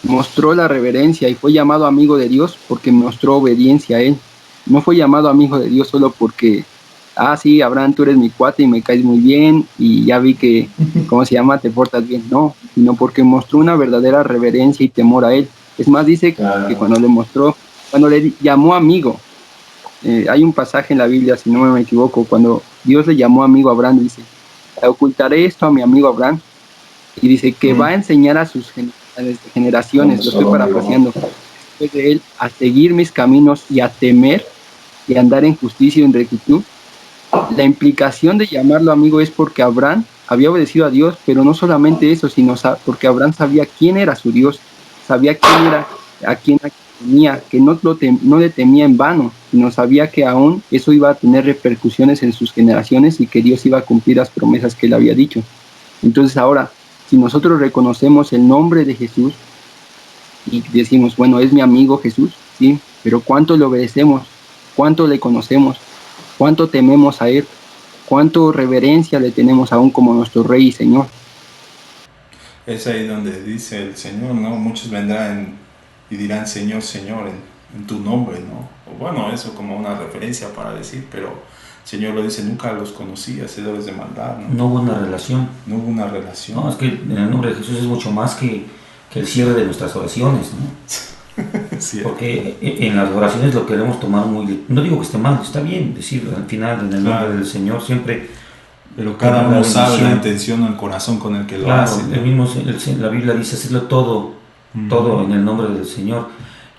mostró la reverencia y fue llamado amigo de Dios porque mostró obediencia a él. No fue llamado amigo de Dios solo porque, sí, Abraham, tú eres mi cuate y me caes muy bien y ya vi que, ¿cómo se llama?, te portas bien. No, sino porque mostró una verdadera reverencia y temor a él. Es más, dice que cuando le llamó amigo, hay un pasaje en la Biblia, si no me equivoco, cuando Dios le llamó amigo a Abraham, dice, ocultaré esto a mi amigo Abraham, y dice que va a enseñar a sus generaciones, lo estoy parafraseando, después de él, a seguir mis caminos y a temer y a andar en justicia y en rectitud. La implicación de llamarlo amigo es porque Abraham había obedecido a Dios, pero no solamente eso, sino porque Abraham sabía quién era su Dios, sabía quién era, a quién tenía, que no le temía en vano, sino sabía que aún eso iba a tener repercusiones en sus generaciones y que Dios iba a cumplir las promesas que él había dicho. Entonces ahora, si nosotros reconocemos el nombre de Jesús y decimos, bueno, es mi amigo Jesús, sí, pero ¿cuánto le obedecemos? ¿Cuánto le conocemos? ¿Cuánto tememos a él? ¿Cuánto reverencia le tenemos aún como nuestro Rey y Señor? Es ahí donde dice el Señor, ¿no? Muchos vendrán y dirán, Señor, Señor, en tu nombre, ¿no? O bueno, eso como una referencia para decir, pero el Señor lo dice, nunca los conocí, hacedores de maldad, ¿no? No hubo una relación. No hubo una relación. No, es que en el nombre de Jesús es mucho más que el cierre de nuestras oraciones, ¿no? Sí, porque en las oraciones lo queremos tomar muy... No digo que esté mal, está bien decir al final en el nombre del Señor siempre... Pero cada uno sabe la intención o el corazón con el que lo hace. El mismo, la Biblia dice hacerlo todo en el nombre del Señor,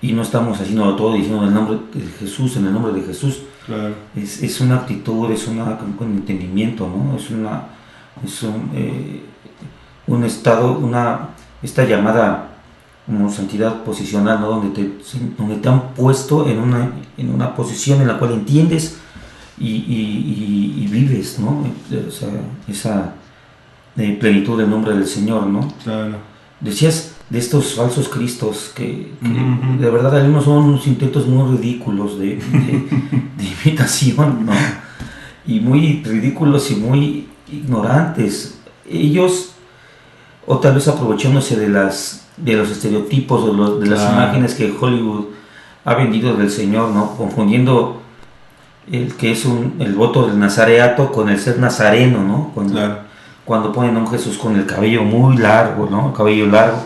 y no estamos haciéndolo todo diciendo en el nombre de Jesús, en el nombre de Jesús. Claro. Es una actitud, es un entendimiento, ¿no? Es un estado, esta llamada como santidad posicional, ¿no? Donde te han puesto en una posición en la cual entiendes y vives, ¿no? O sea, esa plenitud del nombre del Señor, ¿no? Claro. Decías de estos falsos cristos que de verdad algunos son unos intentos muy ridículos de imitación, ¿no? Y muy ridículos y muy ignorantes. Ellos, o tal vez aprovechándose de los estereotipos o de las imágenes que Hollywood ha vendido del Señor, ¿no? Confundiendo el que es el voto del nazareato con el ser nazareno, ¿no? Cuando ponen a un Jesús con el cabello muy largo, ¿no? El cabello largo.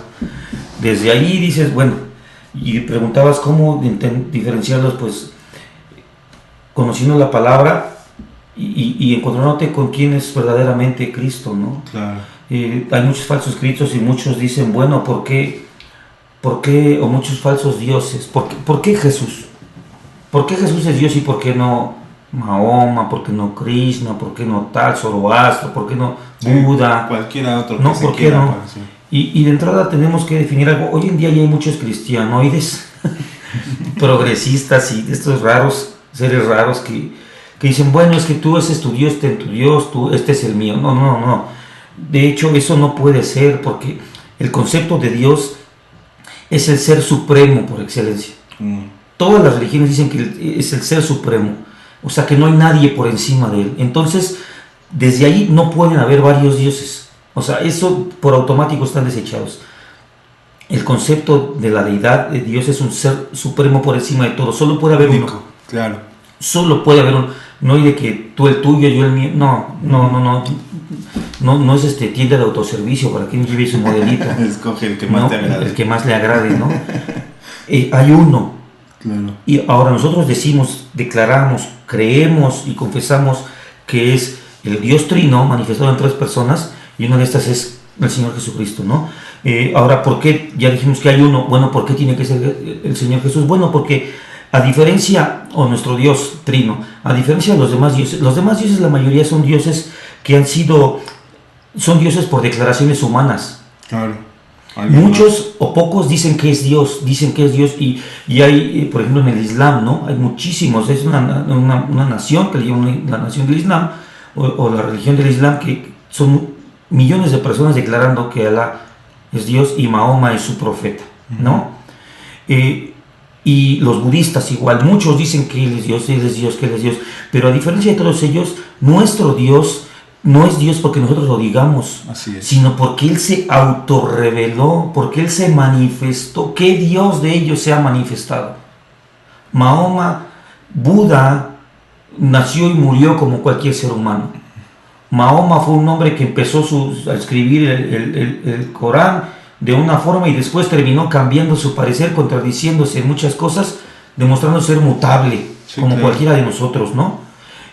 Desde ahí dices, bueno, y preguntabas cómo diferenciarlos, pues conociendo la palabra y encontrándote con quién es verdaderamente Cristo, ¿no? Claro. Hay muchos falsos cristos y muchos dicen, bueno, ¿por qué? O muchos falsos dioses. ¿Por qué Jesús? ¿Por qué Jesús es Dios y por qué no Mahoma? ¿Por qué no Krishna? ¿Por qué no tal Zoroastro? ¿Por qué no Buda? Cualquiera otro no, ¿por qué no? Y de entrada tenemos que definir algo. Hoy en día ya hay muchos cristianoides progresistas y estos seres raros que dicen, bueno, es que tú ese es tu Dios, este es el mío. No. De hecho, eso no puede ser, porque el concepto de Dios es el ser supremo por excelencia. Todas las religiones dicen que es el ser supremo, o sea que no hay nadie por encima de él. Entonces, desde ahí no pueden haber varios dioses. O sea, eso por automático están desechados. El concepto de la deidad de Dios es un ser supremo por encima de todo. Solo puede haber uno. Claro. Solo puede haber uno. No hay de que tú el tuyo, yo el mío. No es tienda de autoservicio para quien lleve su modelito. Escoge el que más te agrade. El que más le agrade, ¿no? Hay uno. Claro. Y ahora nosotros declaramos, creemos y confesamos que es el Dios Trino manifestado en 3 personas, y una de estas es el Señor Jesucristo, ¿no? Ahora, ¿por qué? Ya dijimos que hay uno. Bueno, ¿por qué tiene que ser el Señor Jesús? Bueno, porque a diferencia, o nuestro Dios Trino, a diferencia de los demás dioses, la mayoría son dioses que son dioses por declaraciones humanas. Claro. Muchos o pocos dicen que es Dios, y hay, por ejemplo, en el Islam, ¿no? Hay muchísimos, es una nación que le llaman la nación del Islam, o la religión del Islam, que son millones de personas declarando que Alá es Dios y Mahoma es su profeta, ¿no? Y los budistas igual, muchos dicen que Él es Dios, que Él es Dios, pero a diferencia de todos ellos, nuestro Dios no es Dios porque nosotros lo digamos, Así es. sino porque Él se autorreveló, porque Él se manifestó. ¿Qué Dios de ellos se ha manifestado? Mahoma, Buda, nació y murió como cualquier ser humano. Mahoma fue un hombre que empezó a escribir el Corán de una forma y después terminó cambiando su parecer, contradiciéndose en muchas cosas, demostrando ser mutable, Sí, como claro. cualquiera de nosotros, ¿no?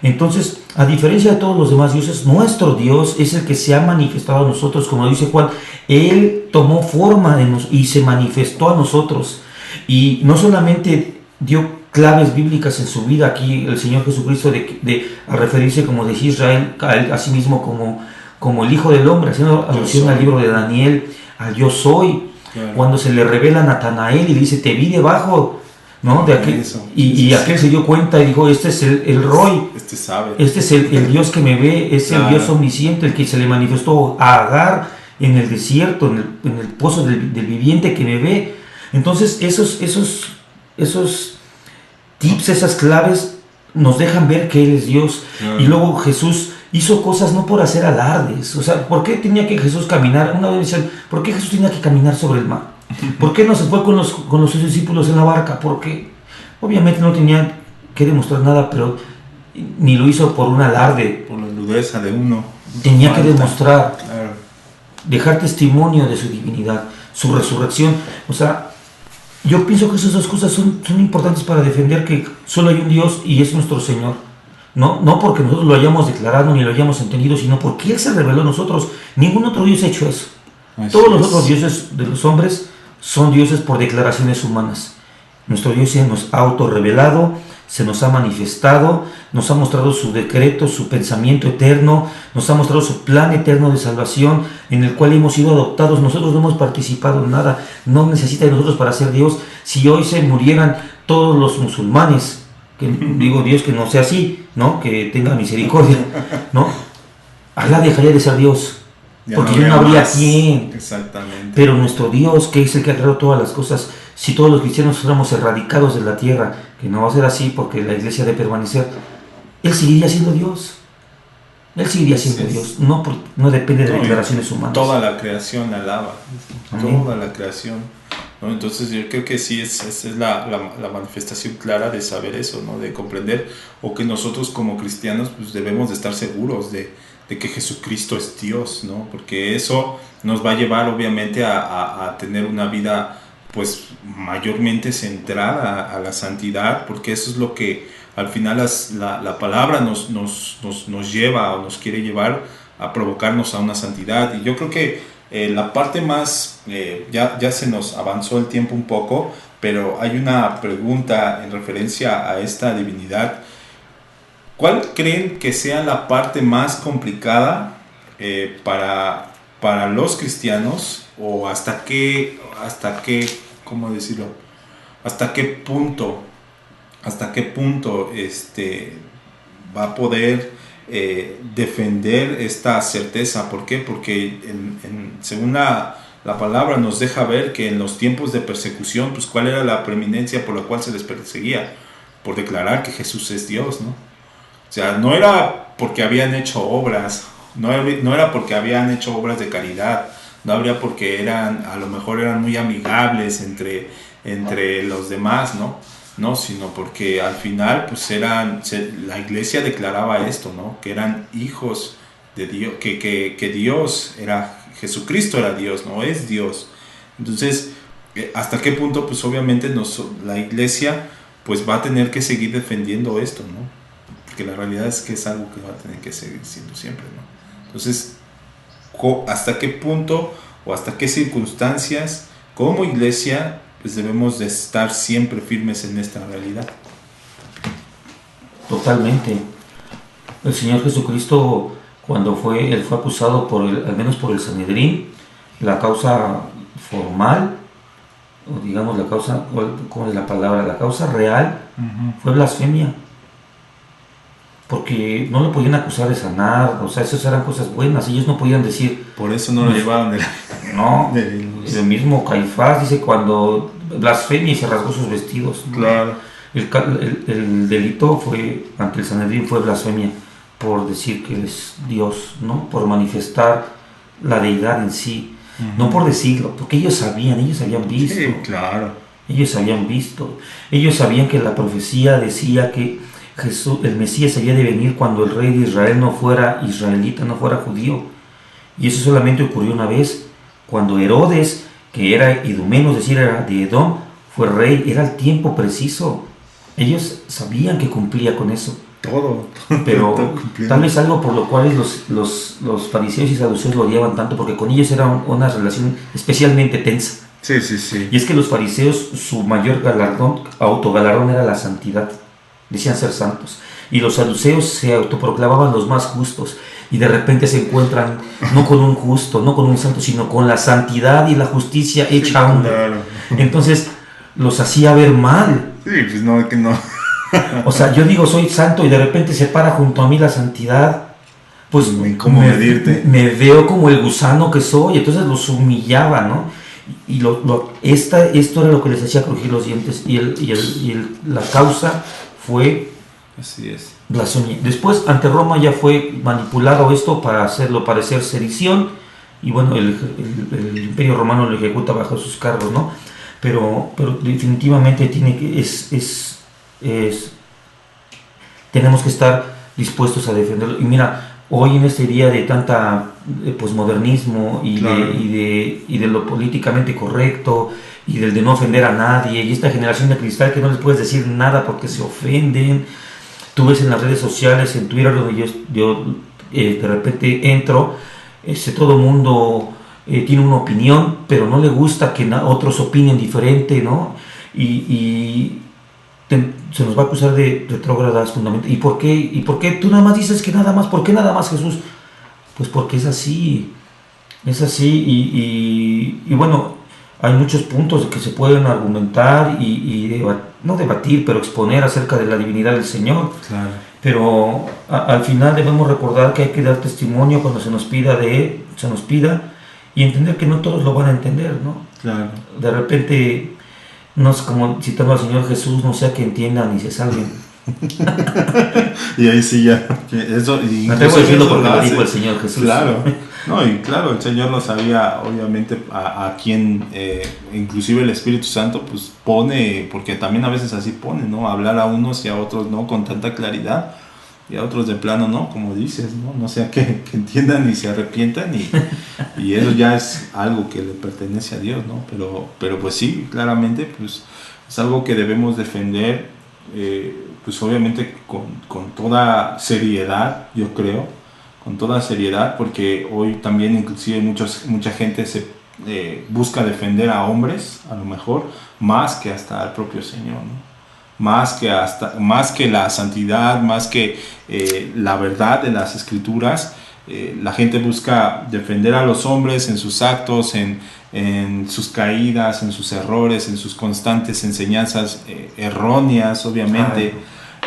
Entonces, a diferencia de todos los demás dioses, nuestro Dios es el que se ha manifestado a nosotros, como dice Juan. Él tomó forma y se manifestó a nosotros. Y no solamente dio claves bíblicas en su vida, aquí el Señor Jesucristo, a referirse, como decía Israel, a sí mismo como el Hijo del Hombre, haciendo alusión al libro de Daniel, al yo soy. Claro. Cuando se le revela a Natanael y dice, te vi debajo, ¿no? De aquel, Eso. y aquel se dio cuenta y dijo, este es el Roy. Este sabe. Este es el Dios que me ve, es Claro. el Dios omnisciente, el que se le manifestó a Agar en el desierto, en el pozo del viviente que me ve. Entonces esos tips, esas claves nos dejan ver que Él es Dios. Claro. Y luego Jesús hizo cosas no por hacer alardes. O sea, ¿por qué tenía que Jesús caminar? Una vez decían, ¿por qué Jesús tenía que caminar sobre el mar? ¿Por qué no se fue con los sus discípulos en la barca? Porque obviamente no tenía que demostrar nada, pero ni lo hizo por un alarde. Por la rudeza de uno. Tenía que Falta. demostrar, Claro. dejar testimonio de su divinidad, su resurrección. O sea, yo pienso que esas dos cosas son importantes para defender que solo hay un Dios y es nuestro Señor. No porque nosotros lo hayamos declarado ni lo hayamos entendido, sino porque Él se reveló a nosotros. Ningún otro Dios ha hecho eso. Así Todos los es. otros dioses de los hombres son dioses por declaraciones humanas. Nuestro Dios se nos ha autorrevelado, se nos ha manifestado, nos ha mostrado su decreto, su pensamiento eterno, nos ha mostrado su plan eterno de salvación en el cual hemos sido adoptados. Nosotros no hemos participado en nada, no necesita de nosotros para ser Dios. Si hoy se murieran todos los musulmanes, que digo Dios que no sea así, ¿no? Que tenga misericordia, ¿no? Alá dejaría de ser Dios. Ya Porque yo no habría más. quien. Exactamente. Pero nuestro Dios, que es el que ha creado todas las cosas, si todos los cristianos fuéramos erradicados de la tierra, que no va a ser así porque la iglesia debe permanecer, Él seguiría siendo Dios. Él seguiría siendo Sí. Dios. No depende de No, y declaraciones humanas. Toda la creación alaba. Amén. Toda la creación. ¿No? Entonces yo creo que sí es la manifestación clara de saber eso, ¿no? De comprender, o que nosotros como cristianos pues debemos de estar seguros de que Jesucristo es Dios, ¿no? Porque eso nos va a llevar obviamente a tener una vida pues mayormente centrada a la santidad, porque eso es lo que al final la palabra nos lleva o nos quiere llevar a provocarnos a una santidad. Y yo creo que la parte más, ya se nos avanzó el tiempo un poco, pero hay una pregunta en referencia a esta divinidad. ¿Cuál creen que sea la parte más complicada para los cristianos, o hasta qué, ¿cómo decirlo? ¿Hasta qué punto va a poder defender esta certeza? ¿Por qué? Porque según la palabra nos deja ver que en los tiempos de persecución, pues ¿cuál era la preeminencia por la cual se les perseguía? Por declarar que Jesús es Dios, ¿no? O sea, no era porque habían hecho obras, no era porque habían hecho obras de caridad, no habría porque a lo mejor eran muy amigables entre los demás, ¿no? No, sino porque al final pues la iglesia declaraba esto, ¿no? Que eran hijos de Dios, que Dios Jesucristo era Dios, no es Dios. Entonces, ¿hasta qué punto? Pues obviamente la iglesia pues va a tener que seguir defendiendo esto, ¿no? Porque la realidad es que es algo que va a tener que seguir siendo siempre, ¿no? Entonces, ¿hasta qué punto o hasta qué circunstancias como iglesia pues debemos de estar siempre firmes en esta realidad? Totalmente. El Señor Jesucristo, cuando él fue acusado al menos por el Sanedrín, la causa formal, o digamos la causa, ¿cómo es la palabra? La causa real fue blasfemia. Porque no lo podían acusar de sanar, o sea, esas eran cosas buenas, ellos no podían decir... Por eso no lo llevaban de la... No, de el mismo Caifás dice cuando blasfemia y se rasgó sus vestidos. ¿no? Claro. El delito fue, ante el Sanedrín, fue blasfemia, por decir que es Dios, ¿no? Por manifestar la deidad en sí, no por decirlo, porque ellos habían visto. Sí, claro. Ellos habían visto, ellos sabían que la profecía decía que Jesús, el Mesías, había de venir cuando el rey de Israel no fuera israelita, no fuera judío. Y eso solamente ocurrió una vez, cuando Herodes, que era Idumeno, es decir, era de Edom, fue rey, era el tiempo preciso. Ellos sabían que cumplía con eso. Todo. Pero todo cumpliendo. tal vez algo por lo cual los fariseos y saduceos lo odiaban tanto, porque con ellos era una relación especialmente tensa. Sí, sí, sí. Y es que los fariseos, su mayor autogalardón era la santidad. Decían ser santos. Y los saduceos se autoproclamaban los más justos. Y de repente se encuentran no con un justo, no con un santo, sino con la santidad y la justicia hecha a uno. Claro. Entonces los hacía ver mal. Sí, pues no, que no. O sea, yo digo soy santo y de repente se para junto a mí la santidad. Pues ¿Cómo medirte? me veo como el gusano que soy. Entonces los humillaba, ¿no? Y esto era lo que les hacía crujir los dientes. La causa fue Así es. blasfemia. Después, ante Roma ya fue manipulado esto para hacerlo parecer sedición, y bueno, el Imperio Romano lo ejecuta bajo sus cargos, ¿no? Pero definitivamente tenemos que estar dispuestos a defenderlo. Y mira, hoy en este día de tanta posmodernismo y, claro. de lo políticamente correcto y del de no ofender a nadie, y esta generación de cristal que no les puedes decir nada porque se ofenden. Tú ves en las redes sociales, en Twitter, donde yo de repente entro, todo el mundo tiene una opinión, pero no le gusta que otros opinen diferente, ¿no? Se nos va a acusar de retrógradas fundamentalmente. ¿Y por qué tú nada más dices que nada más? ¿Por qué nada más, Jesús? Pues porque es así. Es así y bueno, hay muchos puntos que se pueden argumentar no debatir, pero exponer acerca de la divinidad del Señor. Claro. Pero al final debemos recordar que hay que dar testimonio cuando se nos pida y entender que no todos lo van a entender, ¿no? Claro. De repente, no es como citando al Señor Jesús, no sea que entiendan y se salven. Y ahí sí ya. Eso, Me atrevo a decirlo porque lo dijo el Señor Jesús. Claro. No, y claro, el Señor lo sabía, obviamente, a quien, inclusive el Espíritu Santo, pues pone, porque también a veces así pone, ¿no? Hablar a unos y a otros no con tanta claridad, y a otros de plano no, como dices, ¿no? No sea que entiendan y se arrepientan, y eso ya es algo que le pertenece a Dios, ¿no? Pero pues sí, claramente, pues es algo que debemos defender, pues obviamente con toda seriedad, yo creo. Con toda seriedad, porque hoy también inclusive mucha gente se busca defender a hombres, a lo mejor, más que hasta al propio Señor, ¿no? Más que la santidad, más que la verdad de las Escrituras. La gente busca defender a los hombres en sus actos, en sus caídas, en sus errores, en sus constantes enseñanzas erróneas, obviamente.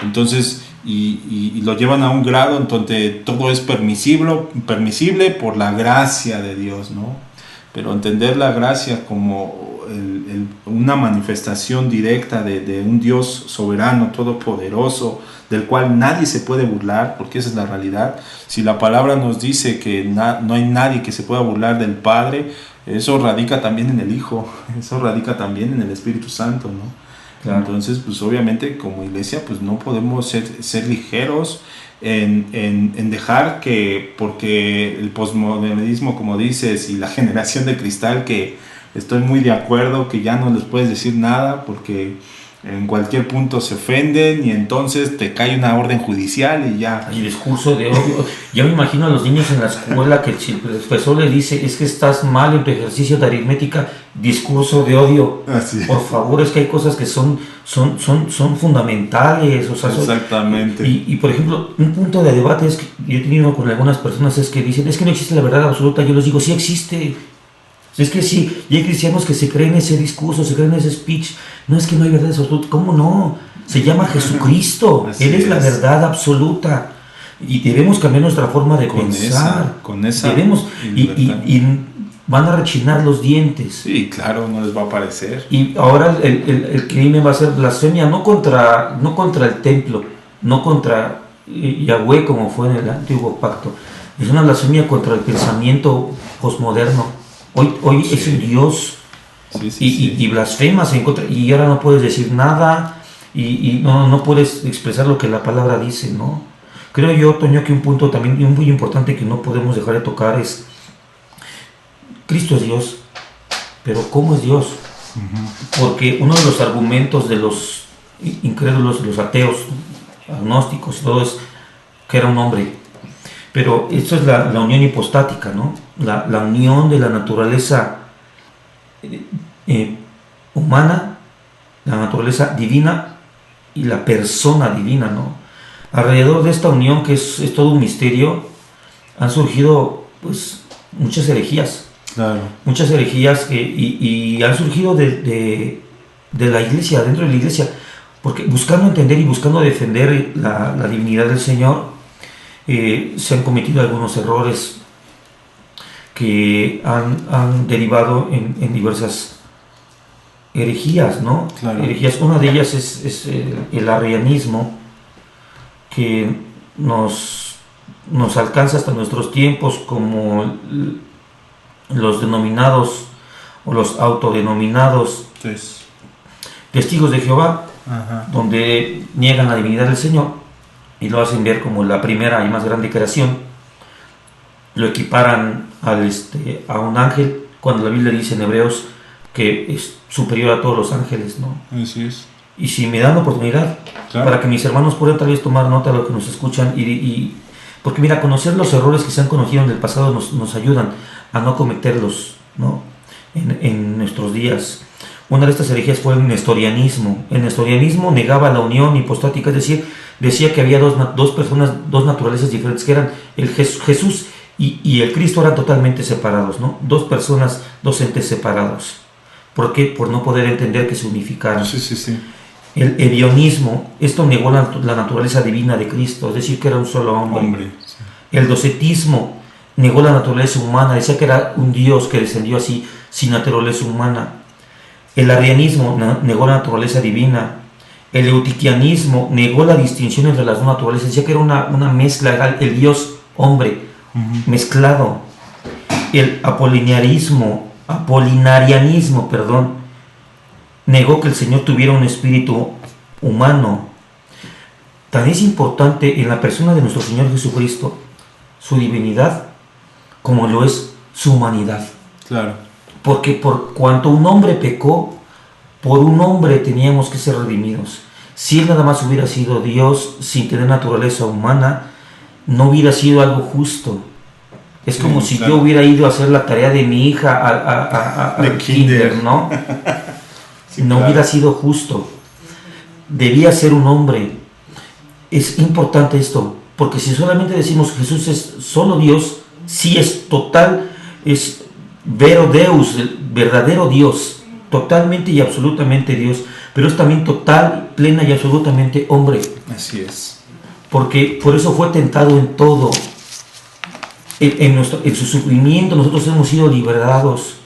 Entonces, y lo llevan a un grado en donde todo es permisible por la gracia de Dios, ¿no? Pero entender la gracia como una manifestación directa de un Dios soberano, todopoderoso, del cual nadie se puede burlar, porque esa es la realidad. Si la palabra nos dice que no hay nadie que se pueda burlar del Padre, eso radica también en el Hijo, eso radica también en el Espíritu Santo, ¿no? Claro. Entonces, pues obviamente como iglesia, pues no podemos ser ligeros en dejar que, porque el posmodernismo, como dices, y la generación de cristal, que estoy muy de acuerdo, que ya no les puedes decir nada, porque en cualquier punto se ofenden y entonces te cae una orden judicial y ya. Y discurso de odio. Yo me imagino a los niños en la escuela que el profesor le dice, es que estás mal en tu ejercicio de aritmética, discurso de odio. Así es. Por favor, es que hay cosas que son fundamentales. O sea, exactamente. Y por ejemplo, un punto de debate es que yo he tenido con algunas personas es que dicen, es que no existe la verdad absoluta. Yo les digo, sí existe. Es que sí, y hay cristianos que se creen ese discurso, se creen ese speech. No, es que no hay verdad absoluta. ¿Cómo no? Se llama Jesucristo. Así Él es la es. verdad absoluta. Y debemos cambiar nuestra forma de pensar. con esa Debemos, libertad. y van a rechinar los dientes. Sí, claro, no les va a parecer. Y ahora el crimen va a ser blasfemia, no contra el templo, no contra Yahweh como fue en el antiguo pacto. Es una blasfemia contra el pensamiento posmoderno. Hoy Sí. es un Dios Sí, sí, y sí. blasfemas en contra, y ahora no puedes decir nada y no puedes expresar lo que la palabra dice, ¿no? Creo yo, Toño, que un punto también muy importante que no podemos dejar de tocar es: Cristo es Dios, pero ¿cómo es Dios? Porque uno de los argumentos de los incrédulos, de los ateos, agnósticos y todo, es que era un hombre. Pero esto es la unión hipostática, ¿no? La unión de la naturaleza humana, la naturaleza divina y la persona divina, ¿no? Alrededor de esta unión, que es todo un misterio, han surgido pues muchas herejías. Claro. Muchas herejías y han surgido de la iglesia, dentro de la iglesia, porque buscando entender y buscando defender la divinidad del Señor, se han cometido algunos errores que han derivado en diversas herejías, ¿no? Claro. Herejías. Una de ellas es el arrianismo, que nos alcanza hasta nuestros tiempos, como los denominados o los autodenominados Entonces, testigos de Jehová, ajá. donde niegan la divinidad del Señor y lo hacen ver como la primera y más grande creación. Lo equiparan a un ángel, cuando la Biblia dice en Hebreos que es superior a todos los ángeles, ¿no? Así es. Y si me dan oportunidad, Claro. para que mis hermanos puedan tal vez tomar nota de lo que nos escuchan, porque mira, conocer los errores que se han conocido en el pasado nos ayudan a no cometerlos, ¿no? En nuestros días. Una de estas herejías fue el nestorianismo. El nestorianismo negaba la unión hipostática, es decir, decía que había dos personas, dos naturalezas diferentes, que eran el Jesús y el Cristo, eran totalmente separados, ¿no? Dos personas, dos entes separados. ¿Por qué? Por no poder entender que se unificaran. Sí, sí, sí. El evionismo, esto negó la naturaleza divina de Cristo, es decir, que era un solo hombre. Sí. El docetismo negó la naturaleza humana, decía que era un Dios que descendió así, sin naturaleza humana. El arrianismo negó la naturaleza divina. El eutiquianismo negó la distinción entre las dos naturalezas, decía que era una mezcla, el Dios hombre mezclado. El apolinarianismo, negó que el Señor tuviera un espíritu humano. Tan es importante en la persona de nuestro Señor Jesucristo su divinidad como lo es su humanidad. Claro. Porque por cuanto un hombre pecó, por un hombre teníamos que ser redimidos. Si él nada más hubiera sido Dios sin tener naturaleza humana, no hubiera sido algo justo. Es como si claro. yo hubiera ido a hacer la tarea de mi hija De al kinder. ¿no? Sí, No claro. hubiera sido justo. Debía ser un hombre. Es importante esto, porque si solamente decimos Jesús es solo Dios, sí es total, es vero Deus, el verdadero Dios, totalmente y absolutamente Dios, pero es también total, plena y absolutamente hombre, Así es. porque por eso fue tentado en todo. En su sufrimiento nosotros hemos sido liberados.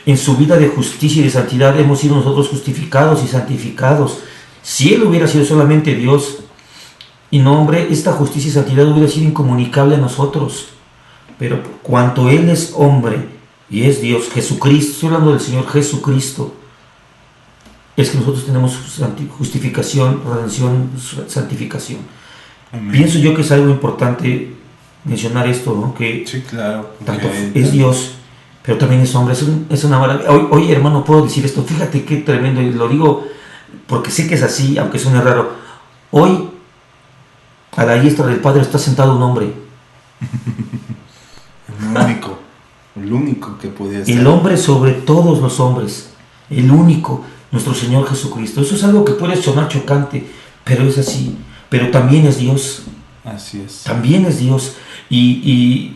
En su vida de justicia y de santidad hemos sido nosotros justificados y santificados. Si Él hubiera sido solamente Dios y no hombre, esta justicia y santidad hubiera sido incomunicable a nosotros. Pero por cuanto Él es hombre y es Dios, Jesucristo, estoy hablando del Señor Jesucristo, es que nosotros tenemos justificación, redención, santificación. Amén. Pienso yo que es algo importante mencionar esto, ¿no? Que Sí, claro. tanto porque- es Dios, pero también es hombre. Es una maravilla. Hoy, hermano, puedo decir esto. Fíjate qué tremendo. Y lo digo porque sé que es así, aunque suene raro. Hoy, a la diestra del Padre está sentado un hombre. El único que podía ser. El hombre sobre todos los hombres. El único, nuestro Señor Jesucristo. Eso es algo que puede sonar chocante, pero es así. Pero también es Dios. Así es. También es Dios. Y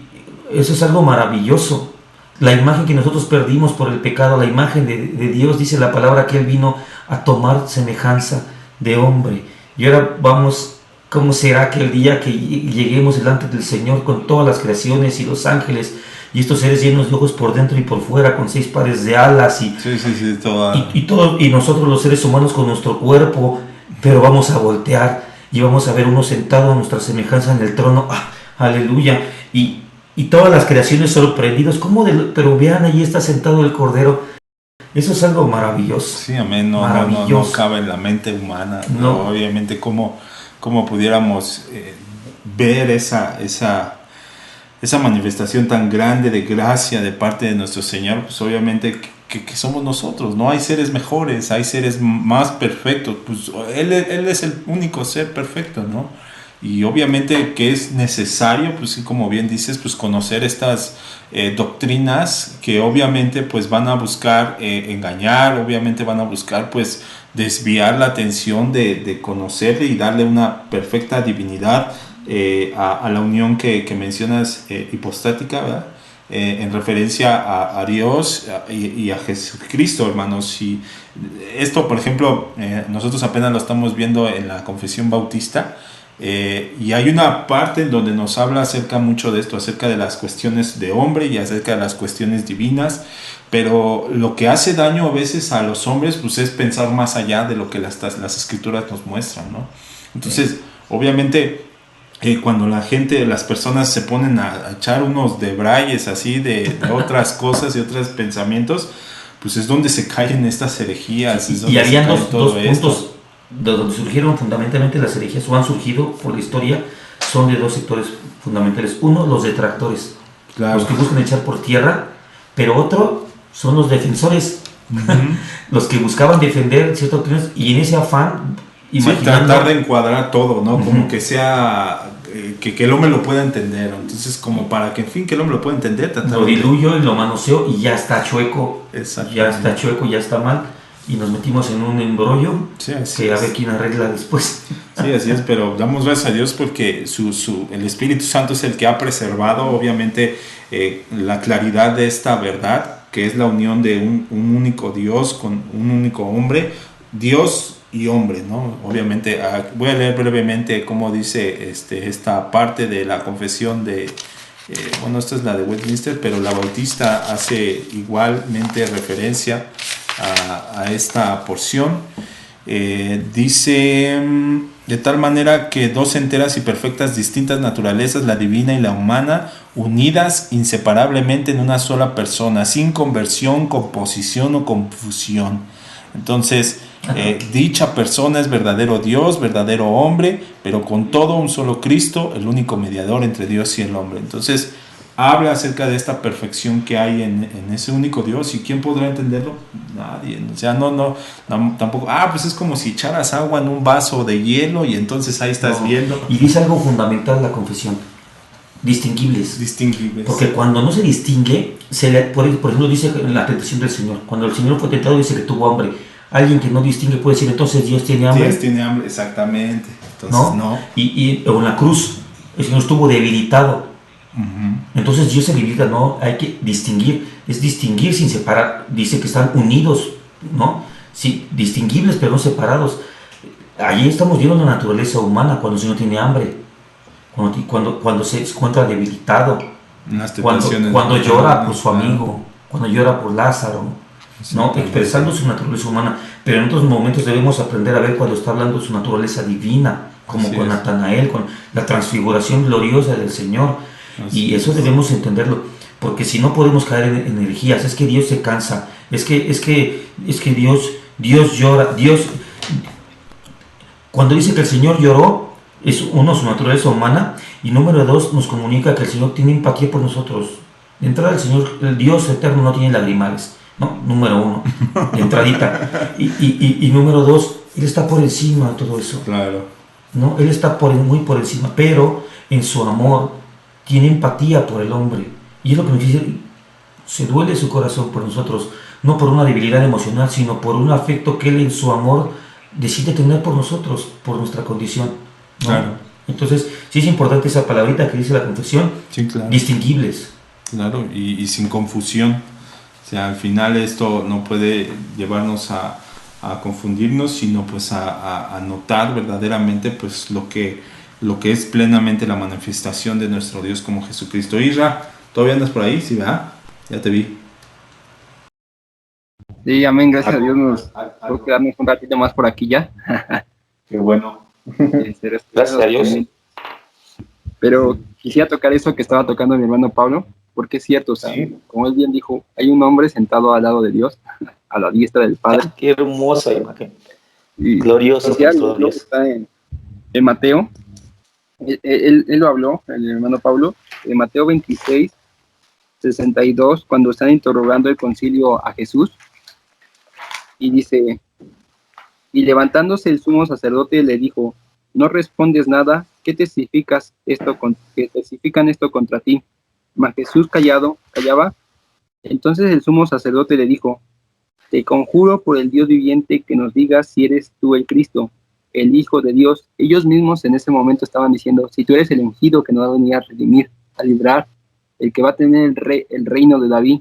eso es algo maravilloso. La imagen que nosotros perdimos por el pecado, la imagen de Dios, dice la palabra que Él vino a tomar semejanza de hombre. Y ahora vamos, ¿cómo será que el día que lleguemos delante del Señor con todas las creaciones y los ángeles y estos seres llenos de ojos por dentro y por fuera, con 6 pares de alas y nosotros los seres humanos con nuestro cuerpo, pero vamos a voltear y vamos a ver uno sentado a nuestra semejanza en el trono, aleluya, y todas las creaciones sorprendidos, pero vean, ahí está sentado el Cordero. Eso es algo maravilloso. Sí, amén, no cabe en la mente humana, no. Obviamente cómo pudiéramos ver esa manifestación tan grande de gracia de parte de nuestro Señor, pues obviamente que somos nosotros, no hay seres mejores, hay seres más perfectos, pues Él es el único ser perfecto, ¿no? Y obviamente que es necesario, pues como bien dices, pues conocer estas doctrinas que obviamente pues van a buscar engañar, obviamente van a buscar pues desviar la atención de conocerle y darle una perfecta divinidad a la unión que mencionas hipostática, ¿verdad? En referencia a Dios y a Jesucristo, hermanos. Y esto, por ejemplo, nosotros apenas lo estamos viendo en la Confesión Bautista, y hay una parte en donde nos habla acerca mucho de esto, acerca de las cuestiones de hombre y acerca de las cuestiones divinas, pero lo que hace daño a veces a los hombres pues es pensar más allá de lo que las escrituras nos muestran, ¿no? Entonces, obviamente, cuando las personas se ponen a echar unos debrayes así de otras cosas y otros pensamientos, pues es donde se caen estas herejías. Y habían dos puntos de donde surgieron fundamentalmente las herejías, o han surgido por la historia, son de 2 sectores fundamentales. Uno, los detractores, claro, los que buscan echar por tierra, pero otro son los defensores, los que buscaban defender ciertas opiniones y en ese afán, tratar de encuadrar todo, ¿no? Como que sea, que el hombre lo pueda entender. Entonces, como para que, en fin, que el hombre lo pueda entender, lo diluyo y lo manoseo y ya está chueco, ya está mal. Y nos metimos en un embrollo que a ver quién arregla después. Sí, así es, pero damos gracias a Dios porque el Espíritu Santo es el que ha preservado, obviamente, la claridad de esta verdad, que es la unión de un único Dios con un único hombre, Dios y hombre, ¿no? Obviamente, voy a leer brevemente cómo dice esta parte de la confesión de... esta es la de Westminster, pero la Bautista hace igualmente referencia a esta porción. Dice: de tal manera que 2 enteras y perfectas distintas naturalezas, la divina y la humana, unidas inseparablemente en una sola persona, sin conversión, composición o confusión. Entonces, dicha persona es verdadero Dios, verdadero hombre, pero con todo un solo Cristo, el único mediador entre Dios y el hombre. Entonces, habla acerca de esta perfección que hay en ese único Dios. ¿Y quién podrá entenderlo? Nadie. O sea, no, tampoco. Pues es como si echaras agua en un vaso de hielo y entonces ahí estás viendo. Y dice algo fundamental la confesión: distinguibles. Porque cuando no se distingue, por ejemplo, dice en la tentación del Señor, cuando el Señor fue tentado, dice que tuvo hambre. Alguien que no distingue puede decir, entonces Dios tiene hambre. Dios tiene hambre, exactamente. Entonces, no. Y en la cruz, el Señor estuvo debilitado. Entonces Dios se debilita, no, hay que distinguir, es distinguir sin separar. Dice que están unidos, ¿no? Sí, distinguibles pero no separados. Allí estamos viendo la naturaleza humana cuando el Señor tiene hambre, cuando se encuentra debilitado, cuando llora por su amigo, cuando llora por Lázaro, ¿no? Expresando su naturaleza humana. Pero en otros momentos debemos aprender a ver cuando está hablando de su naturaleza divina, como con Natanael, con la transfiguración gloriosa del Señor. Y eso debemos entenderlo, porque si no podemos caer en herejías. Es que Dios se cansa, es que Dios llora. Cuando dice que el Señor lloró, es uno, su naturaleza humana, y número 2, nos comunica que el Señor tiene empatía por nosotros. De entrada, el Dios eterno no tiene lagrimales, ¿no? Número 1, de entradita. Y número 2, Él está por encima de todo eso. Claro. ¿No? Él está muy por encima, pero en su amor tiene empatía por el hombre. Y es lo que nos dice: se duele su corazón por nosotros, no por una debilidad emocional, sino por un afecto que Él en su amor decide tener por nosotros, por nuestra condición, ¿no? Claro. Entonces, sí es importante esa palabrita que dice la confesión, sí, claro. Distinguibles. Claro, y sin confusión. O sea, al final esto no puede llevarnos a confundirnos, sino pues a notar verdaderamente pues lo que es plenamente la manifestación de nuestro Dios como Jesucristo. Isra, ¿todavía andas por ahí? Sí, ¿verdad? Ya te vi. Sí, amén, gracias a Dios nos podemos quedarnos un ratito más por aquí ya. Qué bueno. Gracias a Dios. Pero quisiera tocar eso que estaba tocando mi hermano Pablo, porque es cierto, o sea, Sí. como él bien dijo, hay un hombre sentado al lado de Dios, a la diestra del Padre. Qué hermosa imagen. Y Glorioso quisiera con todo leer lo que Dios. está en Mateo. Él lo habló, el hermano Pablo, en Mateo 26, 62, cuando están interrogando el concilio a Jesús, y dice, y levantándose el sumo sacerdote le dijo, no respondes nada, ¿qué qué testifican esto contra ti? Mas Jesús callaba. Entonces el sumo sacerdote le dijo, te conjuro por el Dios viviente que nos digas si eres tú el Cristo, el Hijo de Dios. Ellos mismos en ese momento estaban diciendo, si tú eres el ungido que nos va a venir a redimir, a librar, el que va a tener el reino de David.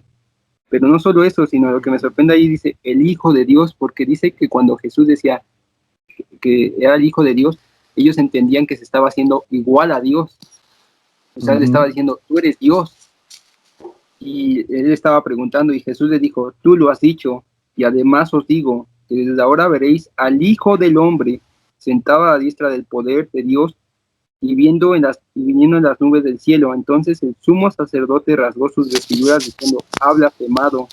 Pero no solo eso, sino lo que me sorprende ahí dice, el Hijo de Dios, porque dice que cuando Jesús decía que era el Hijo de Dios, ellos entendían que se estaba haciendo igual a Dios. O sea, le estaba diciendo, tú eres Dios. Y él estaba preguntando y Jesús le dijo, tú lo has dicho, y además os digo que desde ahora veréis al Hijo del Hombre sentado a la diestra del poder de Dios y viniendo en las nubes del cielo. Entonces el sumo sacerdote rasgó sus vestiduras diciendo, ha blasfemado.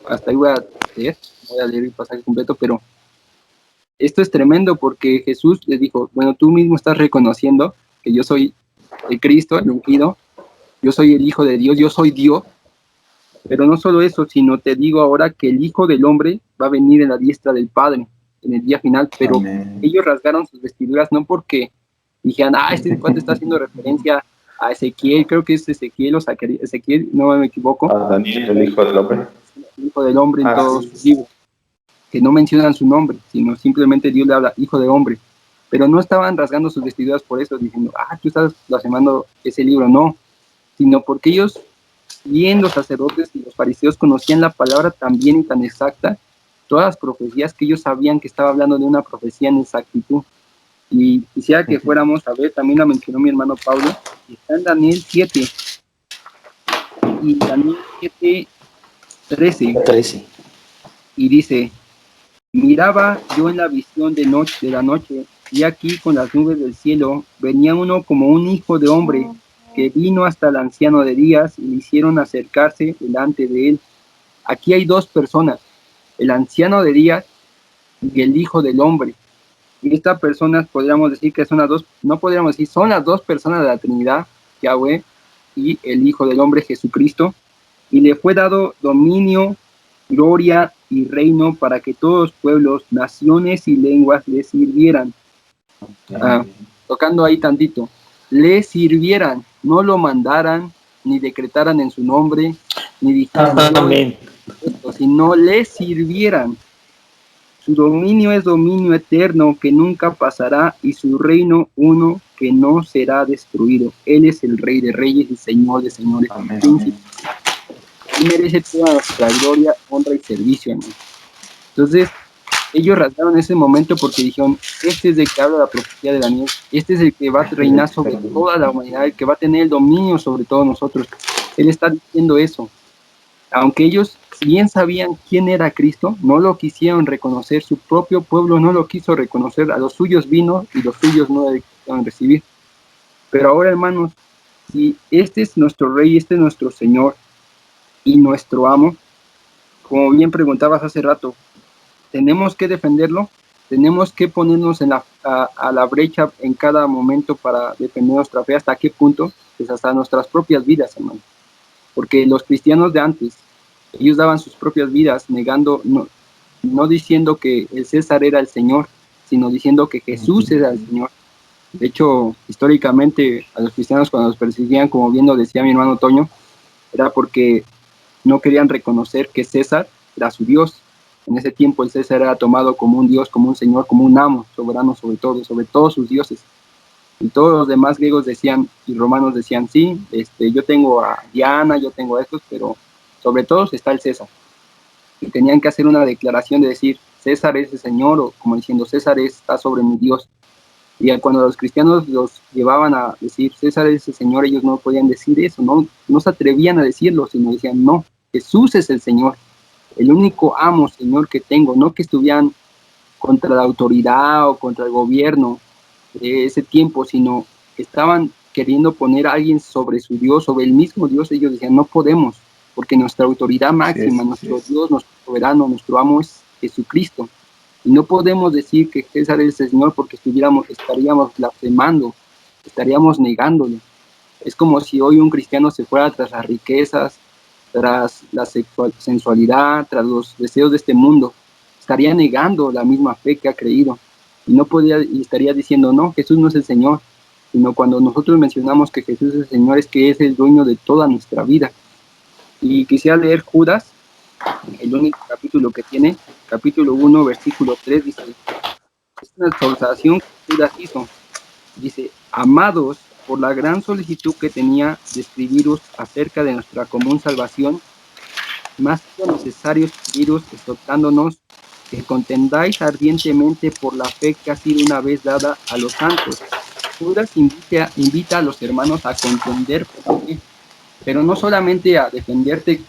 Hasta ahí voy a leer el pasaje completo, pero esto es tremendo porque Jesús le dijo, bueno, tú mismo estás reconociendo que yo soy el Cristo, el ungido, yo soy el Hijo de Dios, yo soy Dios. Pero no solo eso, sino te digo ahora que el Hijo del Hombre va a venir en la diestra del Padre en el día final, pero ellos rasgaron sus vestiduras no porque dijeran, este cuate está haciendo referencia a Ezequiel, creo que es Ezequiel o Ezequiel, no me equivoco. A Daniel, el Hijo del Hombre. El Hijo del Hombre en todos sus libros, que no mencionan su nombre, sino simplemente Dios le habla, Hijo de Hombre. Pero no estaban rasgando sus vestiduras por eso, diciendo, tú estás blasfemando ese libro, no, sino porque ellos, bien los sacerdotes y los fariseos conocían la palabra tan bien y tan exacta, todas las profecías que ellos sabían que estaba hablando de una profecía en exactitud. Y quisiera que fuéramos a ver, también la mencionó mi hermano Pablo, y está en Daniel 7, y Daniel 7, 13, y dice, miraba yo en la visión de la noche, y aquí con las nubes del cielo venía uno como un hijo de hombre, que vino hasta el anciano de días y le hicieron acercarse delante de él. Aquí hay dos personas, el anciano de días y el hijo del hombre. Y estas personas podríamos decir que son las dos, no podríamos decir, son las dos personas de la Trinidad, Yahweh y el Hijo del Hombre, Jesucristo. Y le fue dado dominio, gloria y reino para que todos pueblos, naciones y lenguas le sirvieran. Tocando ahí tantito, le sirvieran, no lo mandaran, ni decretaran en su nombre, ni dijeran, sino le sirvieran. Su dominio es dominio eterno que nunca pasará y su reino uno que no será destruido. Él es el Rey de Reyes y Señor de Señores. Él merece toda nuestra gloria, honra y servicio, hermano. Entonces, ellos rasgaron ese momento porque dijeron, este es el que habla la profecía de Daniel, este es el que va a reinar sobre toda la humanidad, el que va a tener el dominio sobre todos nosotros. Él está diciendo eso. Aunque ellos bien sabían quién era Cristo, no lo quisieron reconocer, su propio pueblo no lo quiso reconocer, a los suyos vino y los suyos no le quisieron recibir. Pero ahora, hermanos, si este es nuestro Rey, este es nuestro Señor y nuestro amo, como bien preguntabas hace rato, tenemos que defenderlo, tenemos que ponernos a la brecha en cada momento para defender nuestra fe. ¿Hasta qué punto? Pues hasta nuestras propias vidas, hermano. Porque los cristianos de antes, ellos daban sus propias vidas negando, no diciendo que el César era el Señor, sino diciendo que Jesús era el Señor. De hecho, históricamente a los cristianos cuando los perseguían, como bien lo decía mi hermano Toño, era porque no querían reconocer que César era su Dios. En ese tiempo el César era tomado como un Dios, como un Señor, como un amo, soberano sobre todos sus dioses. Y todos los demás griegos decían, y romanos decían, sí, yo tengo a Diana, yo tengo a estos, pero sobre todos está el César. Y tenían que hacer una declaración de decir, César es el Señor, o como diciendo, César está sobre mi Dios. Y cuando los cristianos los llevaban a decir, César es el Señor, ellos no podían decir eso, no se atrevían a decirlo, sino decían, no, Jesús es el Señor, el único amo, Señor, que tengo, no que estuvieran contra la autoridad o contra el gobierno de ese tiempo, sino que estaban queriendo poner a alguien sobre su Dios, sobre el mismo Dios. Ellos decían, no podemos, porque nuestra autoridad máxima, nuestro Dios, nuestro soberano, nuestro amo es Jesucristo. Y no podemos decir que César es el Señor porque estaríamos blasfemando, estaríamos negándole. Es como si hoy un cristiano se fuera tras las riquezas, tras la sensualidad, tras los deseos de este mundo. Estaría negando la misma fe que ha creído. Y estaría diciendo, no, Jesús no es el Señor. Sino cuando nosotros mencionamos que Jesús es el Señor, es que es el dueño de toda nuestra vida. Y quisiera leer Judas, el único capítulo que tiene, capítulo 1, versículo 3, dice, es una exhortación que Judas hizo. Dice, amados, por la gran solicitud que tenía de escribiros acerca de nuestra común salvación, más que necesario escribiros exhortándonos que contendáis ardientemente por la fe que ha sido una vez dada a los santos. Judas invita a los hermanos a contender por la fe, pero no solamente a defenderte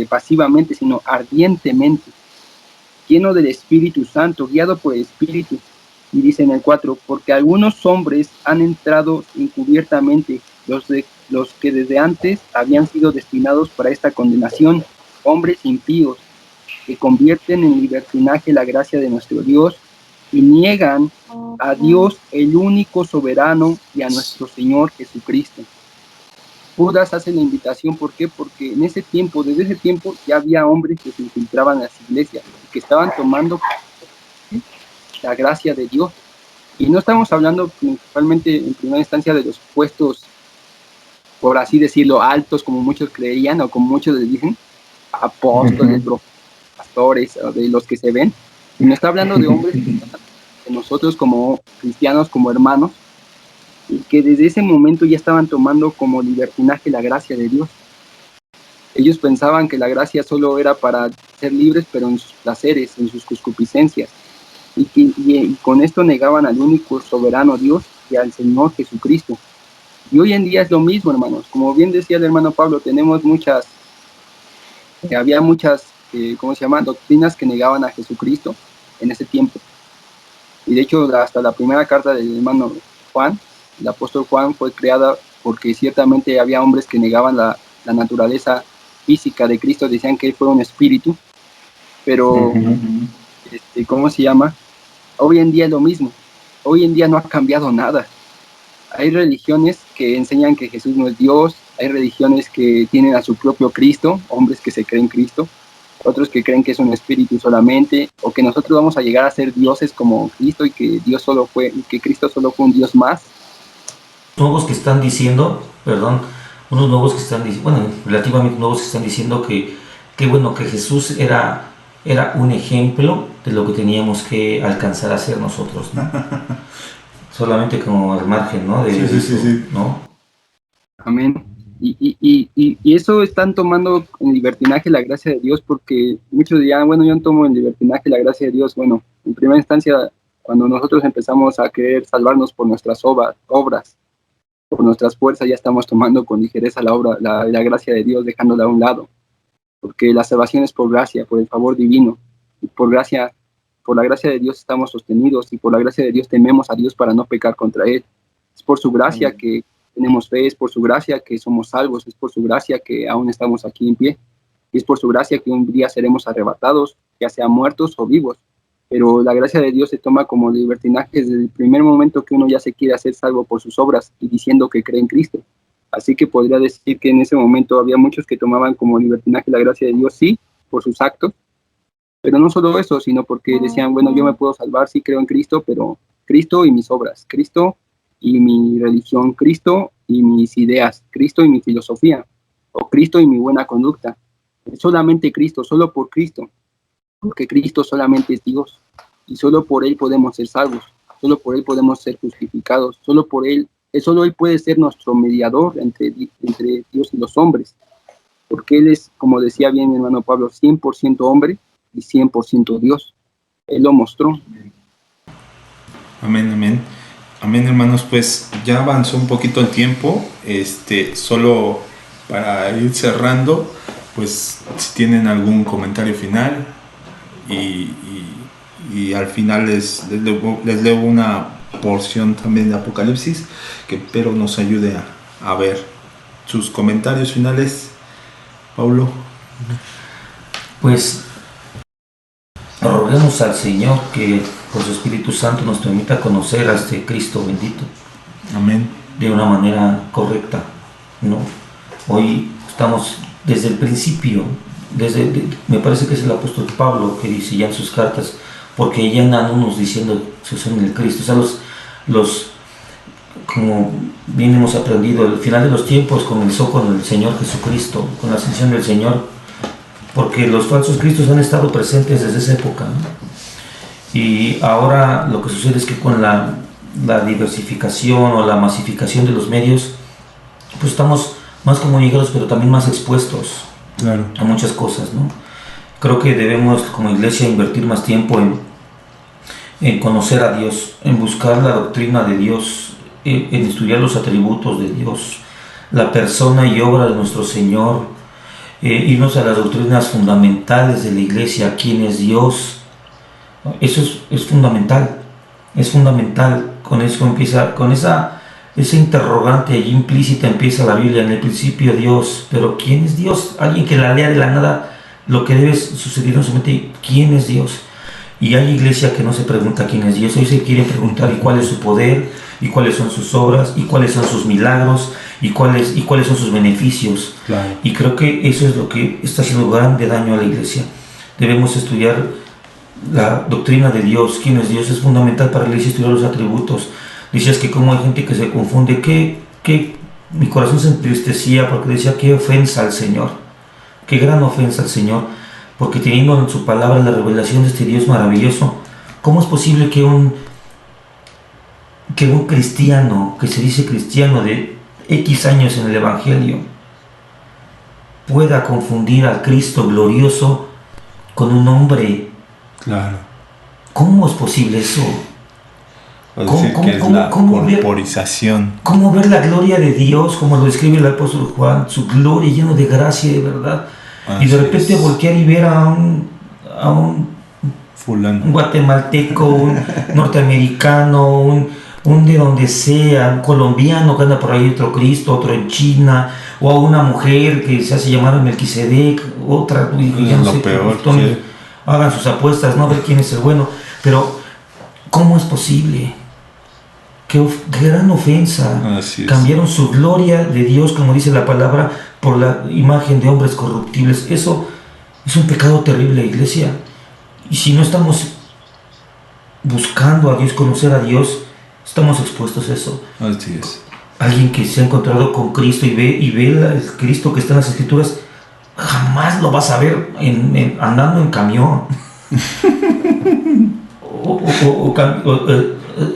pasivamente, sino ardientemente, lleno del Espíritu Santo, guiado por el Espíritu. Y dice en el 4, porque algunos hombres han entrado encubiertamente, los que desde antes habían sido destinados para esta condenación, hombres impíos, que convierten en libertinaje la gracia de nuestro Dios y niegan a Dios el único soberano y a nuestro Señor Jesucristo. Judas hace la invitación, ¿por qué? Porque desde ese tiempo ya había hombres que se infiltraban en las iglesias y que estaban tomando la gracia de Dios. Y no estamos hablando principalmente en primera instancia de los puestos, por así decirlo, altos, como muchos creían o como muchos les dicen, apóstoles, pastores, o de los que se ven. Y no está hablando de hombres que nosotros como cristianos, como hermanos, y que desde ese momento ya estaban tomando como libertinaje la gracia de Dios. Ellos pensaban que la gracia solo era para ser libres, pero en sus placeres, en sus concupiscencias. Y con esto negaban al único soberano Dios y al Señor Jesucristo. Y hoy en día es lo mismo, hermanos. Como bien decía el hermano Pablo, tenemos había muchas, doctrinas que negaban a Jesucristo en ese tiempo. Y de hecho, hasta la primera carta del hermano Juan, el apóstol Juan, fue creada porque ciertamente había hombres que negaban la naturaleza física de Cristo, decían que él fue un espíritu, pero, hoy en día es lo mismo. Hoy en día no ha cambiado nada. Hay religiones que enseñan que Jesús no es Dios, hay religiones que tienen a su propio Cristo, hombres que se creen Cristo, otros que creen que es un espíritu solamente, o que nosotros vamos a llegar a ser dioses como Cristo y que Cristo solo fue un Dios más. Nuevos que están diciendo, unos nuevos que están diciendo, relativamente nuevos que están diciendo que Jesús era un ejemplo de lo que teníamos que alcanzar a ser nosotros, ¿no? Solamente como al margen, ¿no? Sí. ¿no? Amén. Y eso están tomando en libertinaje la gracia de Dios, porque muchos dirán, yo no tomo en libertinaje la gracia de Dios. Bueno, en primera instancia, cuando nosotros empezamos a querer salvarnos por nuestras obras, por nuestras fuerzas, ya estamos tomando con ligereza la gracia de Dios, dejándola a un lado, porque la salvación es por gracia, por el favor divino, y por la gracia de Dios estamos sostenidos, y por la gracia de Dios tememos a Dios para no pecar contra Él. Es por su gracia que tenemos fe, es por su gracia que somos salvos, es por su gracia que aún estamos aquí en pie, y es por su gracia que un día seremos arrebatados, ya sea muertos o vivos. Pero la gracia de Dios se toma como libertinaje desde el primer momento que uno ya se quiere hacer salvo por sus obras y diciendo que cree en Cristo. Así que podría decir que en ese momento había muchos que tomaban como libertinaje la gracia de Dios, sí, por sus actos, pero no solo eso, sino porque decían, yo me puedo salvar, sí creo en Cristo, pero Cristo y mis obras, Cristo y mi religión, Cristo y mis ideas, Cristo y mi filosofía, o Cristo y mi buena conducta. Solamente Cristo, solo por Cristo, porque Cristo solamente es Dios, y solo por Él podemos ser salvos. Solo por Él podemos ser justificados. Solo Él puede ser nuestro mediador entre Dios y los hombres. Porque Él es, como decía bien mi hermano Pablo, 100% hombre y 100% Dios. Él lo mostró. Amén, amén. Amén, hermanos, pues ya avanzó un poquito el tiempo. Solo para ir cerrando, pues si tienen algún comentario final y al final les leo una porción también de Apocalipsis que espero nos ayude a ver sus comentarios finales. Paulo. Pues roguemos al Señor que por su Espíritu Santo nos permita conocer a este Cristo bendito. Amén. De una manera correcta, ¿no? Hoy estamos desde el principio, me parece que es el apóstol Pablo que dice ya en sus cartas, porque ya andan unos diciendo que son el Cristo, o sea, como bien hemos aprendido, el final de los tiempos comenzó con el Señor Jesucristo, con la ascensión del Señor, porque los falsos cristos han estado presentes desde esa época, ¿no? Y ahora lo que sucede es que con la diversificación o la masificación de los medios, pues estamos más comunicados, pero también más expuestos, claro, a muchas cosas, ¿no? Creo que debemos como iglesia invertir más tiempo en conocer a Dios, en buscar la doctrina de Dios, en estudiar los atributos de Dios, la persona y obra de nuestro Señor, irnos a las doctrinas fundamentales de la iglesia, quién es Dios. Eso es fundamental, es fundamental. Con eso empieza, con esa interrogante allí implícita empieza la Biblia. En el principio Dios, pero ¿quién es Dios? Alguien que la lea de la nada, lo que debe suceder en su mente, ¿quién es Dios? Y hay iglesia que no se pregunta quién es Dios, hoy se quiere preguntar ¿y cuál es su poder? ¿Y cuáles son sus obras? ¿Y cuáles son sus milagros? ¿Y cuáles son sus beneficios? Claro. Y creo que eso es lo que está haciendo grande daño a la iglesia. Debemos estudiar la doctrina de Dios, quién es Dios. Es fundamental para la iglesia estudiar los atributos. Decías que como hay gente que se confunde, que mi corazón se entristecía porque decía qué ofensa al Señor, qué gran ofensa al Señor, porque teniendo en su palabra la revelación de este Dios maravilloso, ¿cómo es posible que un cristiano, que se dice cristiano de X años en el Evangelio, pueda confundir al Cristo glorioso con un hombre? Claro. ¿Cómo es posible eso? Corporización. ¿Cómo ver la gloria de Dios, como lo describe el apóstol Juan, su gloria lleno de gracia y de verdad? Y de repente voltear y ver a un fulano, un guatemalteco, un norteamericano, un de donde sea, un colombiano que anda por ahí, otro Cristo, otro en China, o a una mujer que se hace llamar Melquisedec, otra, ya no sé, peor, sí. Hagan sus apuestas, no a ver quién es el bueno, pero ¿cómo es posible? Qué gran ofensa. Cambiaron su gloria de Dios, como dice la palabra, por la imagen de hombres corruptibles. Eso es un pecado terrible, iglesia. Y si no estamos buscando a Dios, conocer a Dios, estamos expuestos a eso. Así es. Alguien que se ha encontrado con Cristo y ve el Cristo que está en las Escrituras, jamás lo vas a ver andando en camión.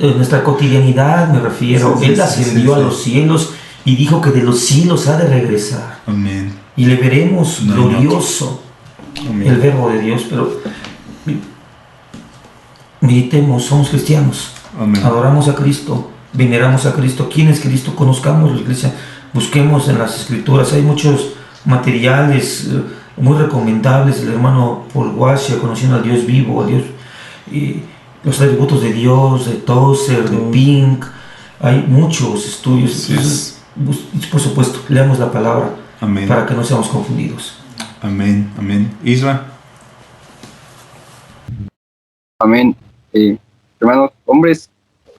En nuestra cotidianidad me refiero. Él ascendió a los cielos y dijo que de los cielos ha de regresar. Amén. Y le veremos glorioso. Amén. El verbo de Dios. Pero meditemos, somos cristianos. Amén. Adoramos a Cristo, veneramos a Cristo. ¿Quién es Cristo? Conozcamos la iglesia, busquemos en las Escrituras. Hay muchos materiales muy recomendables. El hermano Paul Washer, conociendo al Dios vivo, a Dios, los atributos de Dios, de Tozer, de Pink. Hay muchos estudios. Entonces, por supuesto, leamos la palabra. Amén. Para que no seamos confundidos. Amén, amén. Isra. Amén. Hermanos, hombres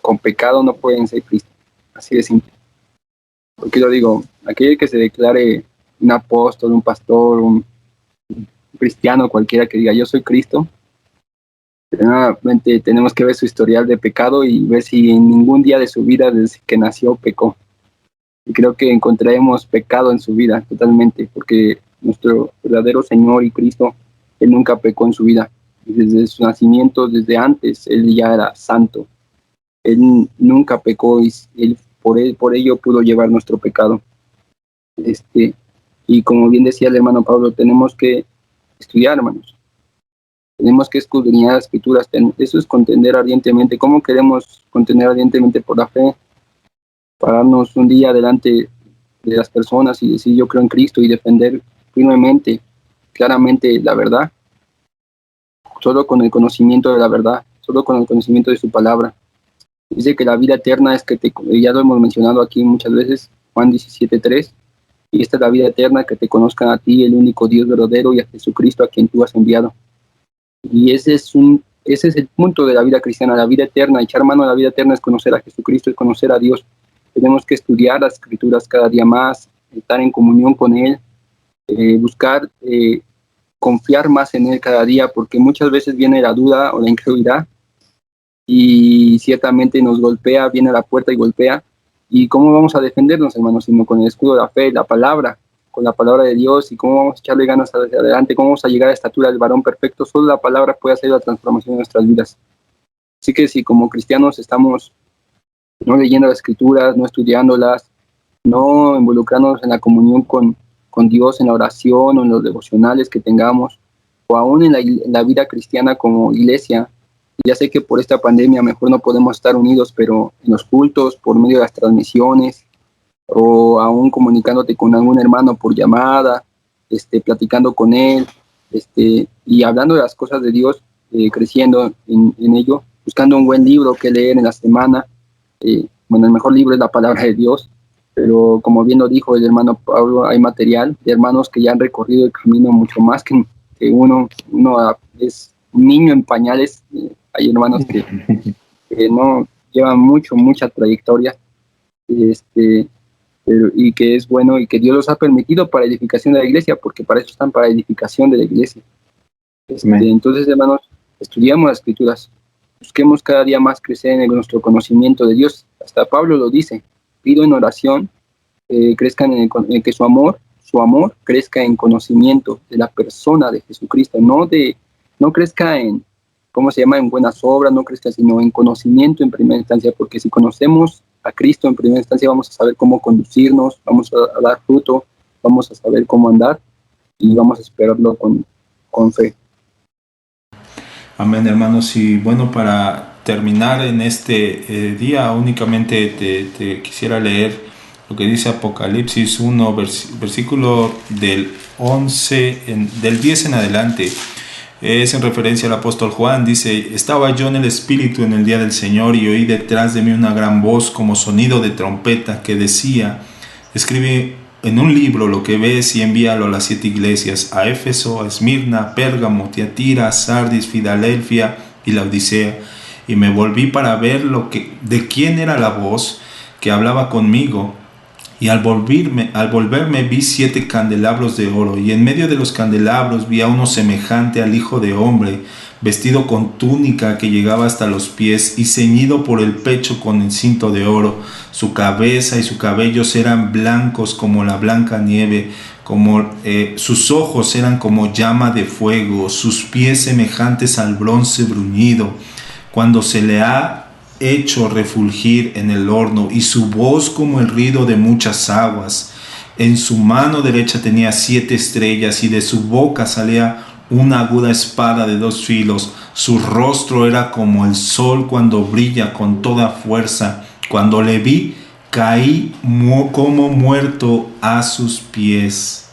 con pecado no pueden ser Cristo. Así de simple. Porque yo digo, aquel que se declare un apóstol, un pastor, un cristiano, cualquiera que diga yo soy Cristo, realmente tenemos que ver su historial de pecado y ver si en ningún día de su vida desde que nació pecó. Y creo que encontraremos pecado en su vida totalmente, porque nuestro verdadero Señor y Cristo, Él nunca pecó en su vida. Desde su nacimiento, desde antes, Él ya era santo. Él nunca pecó y por ello pudo llevar nuestro pecado. Y como bien decía el hermano Pablo, tenemos que estudiar, hermanos. Tenemos que escudriñar las escrituras. Eso es contender ardientemente. ¿Cómo queremos contender ardientemente por la fe? Pararnos un día delante de las personas y decir yo creo en Cristo y defender firmemente, claramente la verdad, solo con el conocimiento de la verdad, solo con el conocimiento de su palabra. Dice que la vida eterna es que ya lo hemos mencionado aquí muchas veces, Juan 17:3, y esta es la vida eterna, que te conozcan a ti, el único Dios verdadero, y a Jesucristo a quien tú has enviado. Y ese es el punto de la vida cristiana, la vida eterna. Echar mano a la vida eterna es conocer a Jesucristo, es conocer a Dios. Tenemos que estudiar las escrituras cada día más, estar en comunión con Él, buscar confiar más en Él cada día, porque muchas veces viene la duda o la incredulidad y ciertamente nos golpea, viene a la puerta y golpea. ¿Y cómo vamos a defendernos, hermanos? Sino con el escudo de la fe, la palabra, con la palabra de Dios. ¿Y cómo vamos a echarle ganas hacia adelante? ¿Cómo vamos a llegar a la estatura del varón perfecto? Solo la palabra puede hacer la transformación de nuestras vidas. Así que si como cristianos estamos no leyendo las escrituras, no estudiándolas, no involucrándonos en la comunión con Dios, en la oración o en los devocionales que tengamos, o aún en la vida cristiana como iglesia. Ya sé que por esta pandemia mejor no podemos estar unidos, pero en los cultos, por medio de las transmisiones, o aún comunicándote con algún hermano por llamada, platicando con él, y hablando de las cosas de Dios, creciendo en ello, buscando un buen libro que leer en la semana. Bueno, el mejor libro es la palabra de Dios, pero como bien lo dijo el hermano Pablo, hay material de hermanos que ya han recorrido el camino mucho más que uno es un niño en pañales. Hay hermanos que no llevan mucha trayectoria, y que es bueno y que Dios los ha permitido para edificación de la iglesia, porque para eso están, para edificación de la iglesia. Entonces, hermanos, estudiamos las escrituras, busquemos cada día más crecer en nuestro conocimiento de Dios. Hasta Pablo lo dice: pido en oración crezcan en que su amor crezca en conocimiento de la persona de Jesucristo, no crezca en, ¿cómo se llama?, en buenas obras, no crezca, sino en conocimiento en primera instancia, porque si conocemos a Cristo en primera instancia vamos a saber cómo conducirnos, vamos a dar fruto, vamos a saber cómo andar y vamos a esperarlo con fe. Amén, hermanos. Y bueno, para terminar en este día, únicamente te quisiera leer lo que dice Apocalipsis 1, versículo del 11, del 10 en adelante. Es en referencia al apóstol Juan. Dice: estaba yo en el Espíritu en el día del Señor, y oí detrás de mí una gran voz como sonido de trompeta, que decía: escribe en un libro lo que ves y envíalo a las 7 iglesias, a Éfeso, a Esmirna, Pérgamo, Tiatira, Sardis, Filadelfia y Laodicea. Y me volví para ver de quién era la voz que hablaba conmigo. Y al volverme vi 7 candelabros de oro, y en medio de los candelabros vi a uno semejante al Hijo de Hombre, vestido con túnica que llegaba hasta los pies y ceñido por el pecho con el cinto de oro. Su cabeza y su cabello eran blancos como la blanca nieve, sus ojos eran como llama de fuego, sus pies semejantes al bronce bruñido, cuando se le ha hecho refulgir en el horno, y su voz como el ruido de muchas aguas. En su mano derecha tenía 7 estrellas, y de su boca salía una aguda espada de 2 filos. Su rostro era como el sol cuando brilla con toda fuerza. Cuando le vi, caí como muerto a sus pies.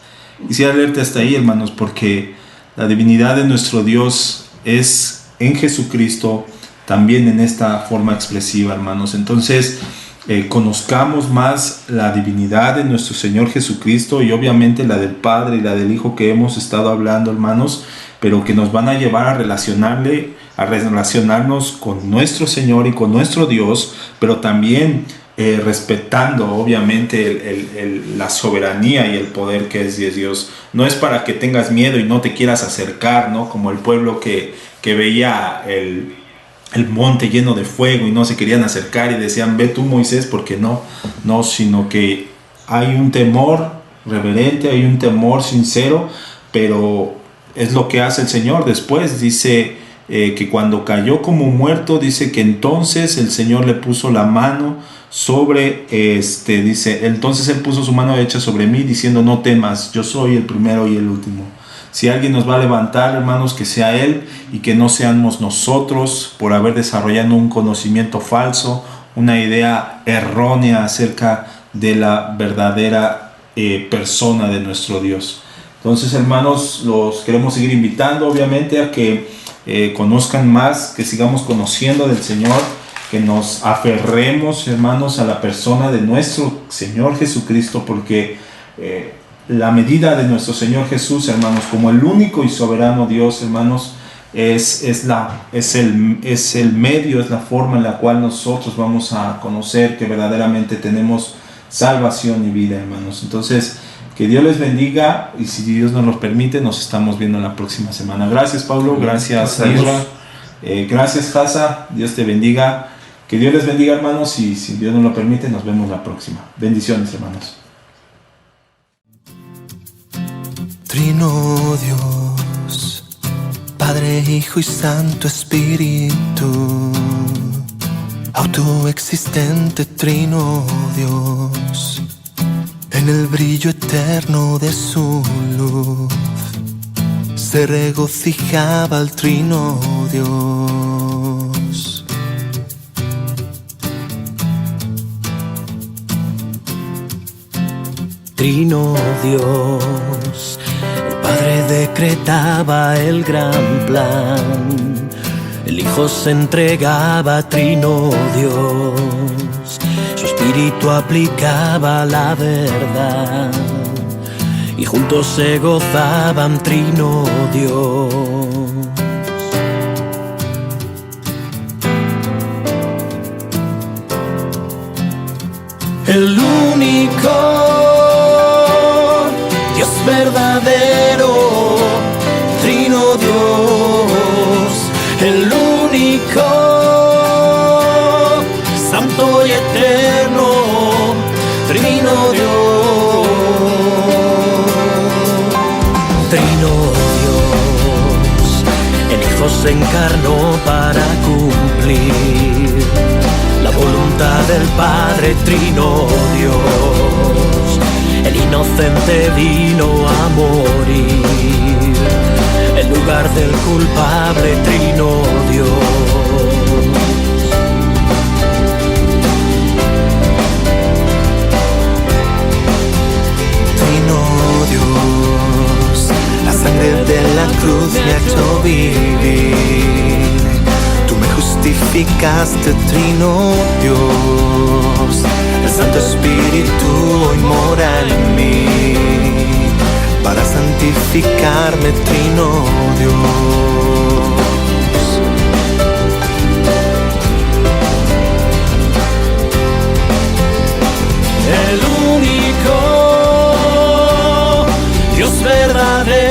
Quisiera leerte hasta ahí, hermanos, porque la divinidad de nuestro Dios es en Jesucristo, también en esta forma expresiva, hermanos. Entonces, conozcamos más la divinidad de nuestro Señor Jesucristo, y obviamente la del Padre y la del Hijo que hemos estado hablando, hermanos, pero que nos van a llevar a relacionarnos con nuestro Señor y con nuestro Dios, pero también respetando obviamente la soberanía y el poder que es de Dios. No es para que tengas miedo y no te quieras acercar, ¿no? Como el pueblo que veía el monte lleno de fuego y no se querían acercar y decían: ve tú, Moisés, porque no, sino que hay un temor reverente, hay un temor sincero, pero es lo que hace el Señor. Después dice que cuando cayó como muerto, dice que entonces el Señor le puso la mano sobre, dice, entonces Él puso su mano derecha sobre mí, diciendo, no temas, yo soy el primero y el último. Si alguien nos va a levantar, hermanos, que sea Él y que no seamos nosotros por haber desarrollado un conocimiento falso, una idea errónea acerca de la verdadera persona de nuestro Dios. Entonces, hermanos, los queremos seguir invitando, obviamente, a que conozcan más, que sigamos conociendo del Señor, que nos aferremos, hermanos, a la persona de nuestro Señor Jesucristo, porque la medida de nuestro Señor Jesús, hermanos, como el único y soberano Dios, hermanos, es el medio, es la forma en la cual nosotros vamos a conocer que verdaderamente tenemos salvación y vida, hermanos. Entonces, que Dios les bendiga, y si Dios nos lo permite, nos estamos viendo la próxima semana. Gracias, Pablo, gracias, Isra, gracias, Hasa, Dios te bendiga. Que Dios les bendiga, hermanos, y si Dios nos lo permite, nos vemos la próxima. Bendiciones, hermanos. Trino Dios, Padre, Hijo y Santo Espíritu, autoexistente Trino Dios, en el brillo eterno de su luz, se regocijaba el Trino Dios. Trino Dios, el Padre decretaba el gran plan, el Hijo se entregaba a Trino Dios, su Espíritu aplicaba la verdad, y juntos se gozaban Trino Dios. El único Dios verdadero, Trino Dios, el único, santo y eterno, Trino Dios. Trino Dios, el Hijo se encarnó para cumplir la voluntad del Padre, Trino Dios. El inocente vino a morir en lugar del culpable, Trino Dios. Trino Dios, la sangre de la cruz me ha hecho vivir. Tú me justificaste, Trino Dios. El Santo Espíritu hoy mora en mí para santificarme, Trino Dios. El único Dios verdadero,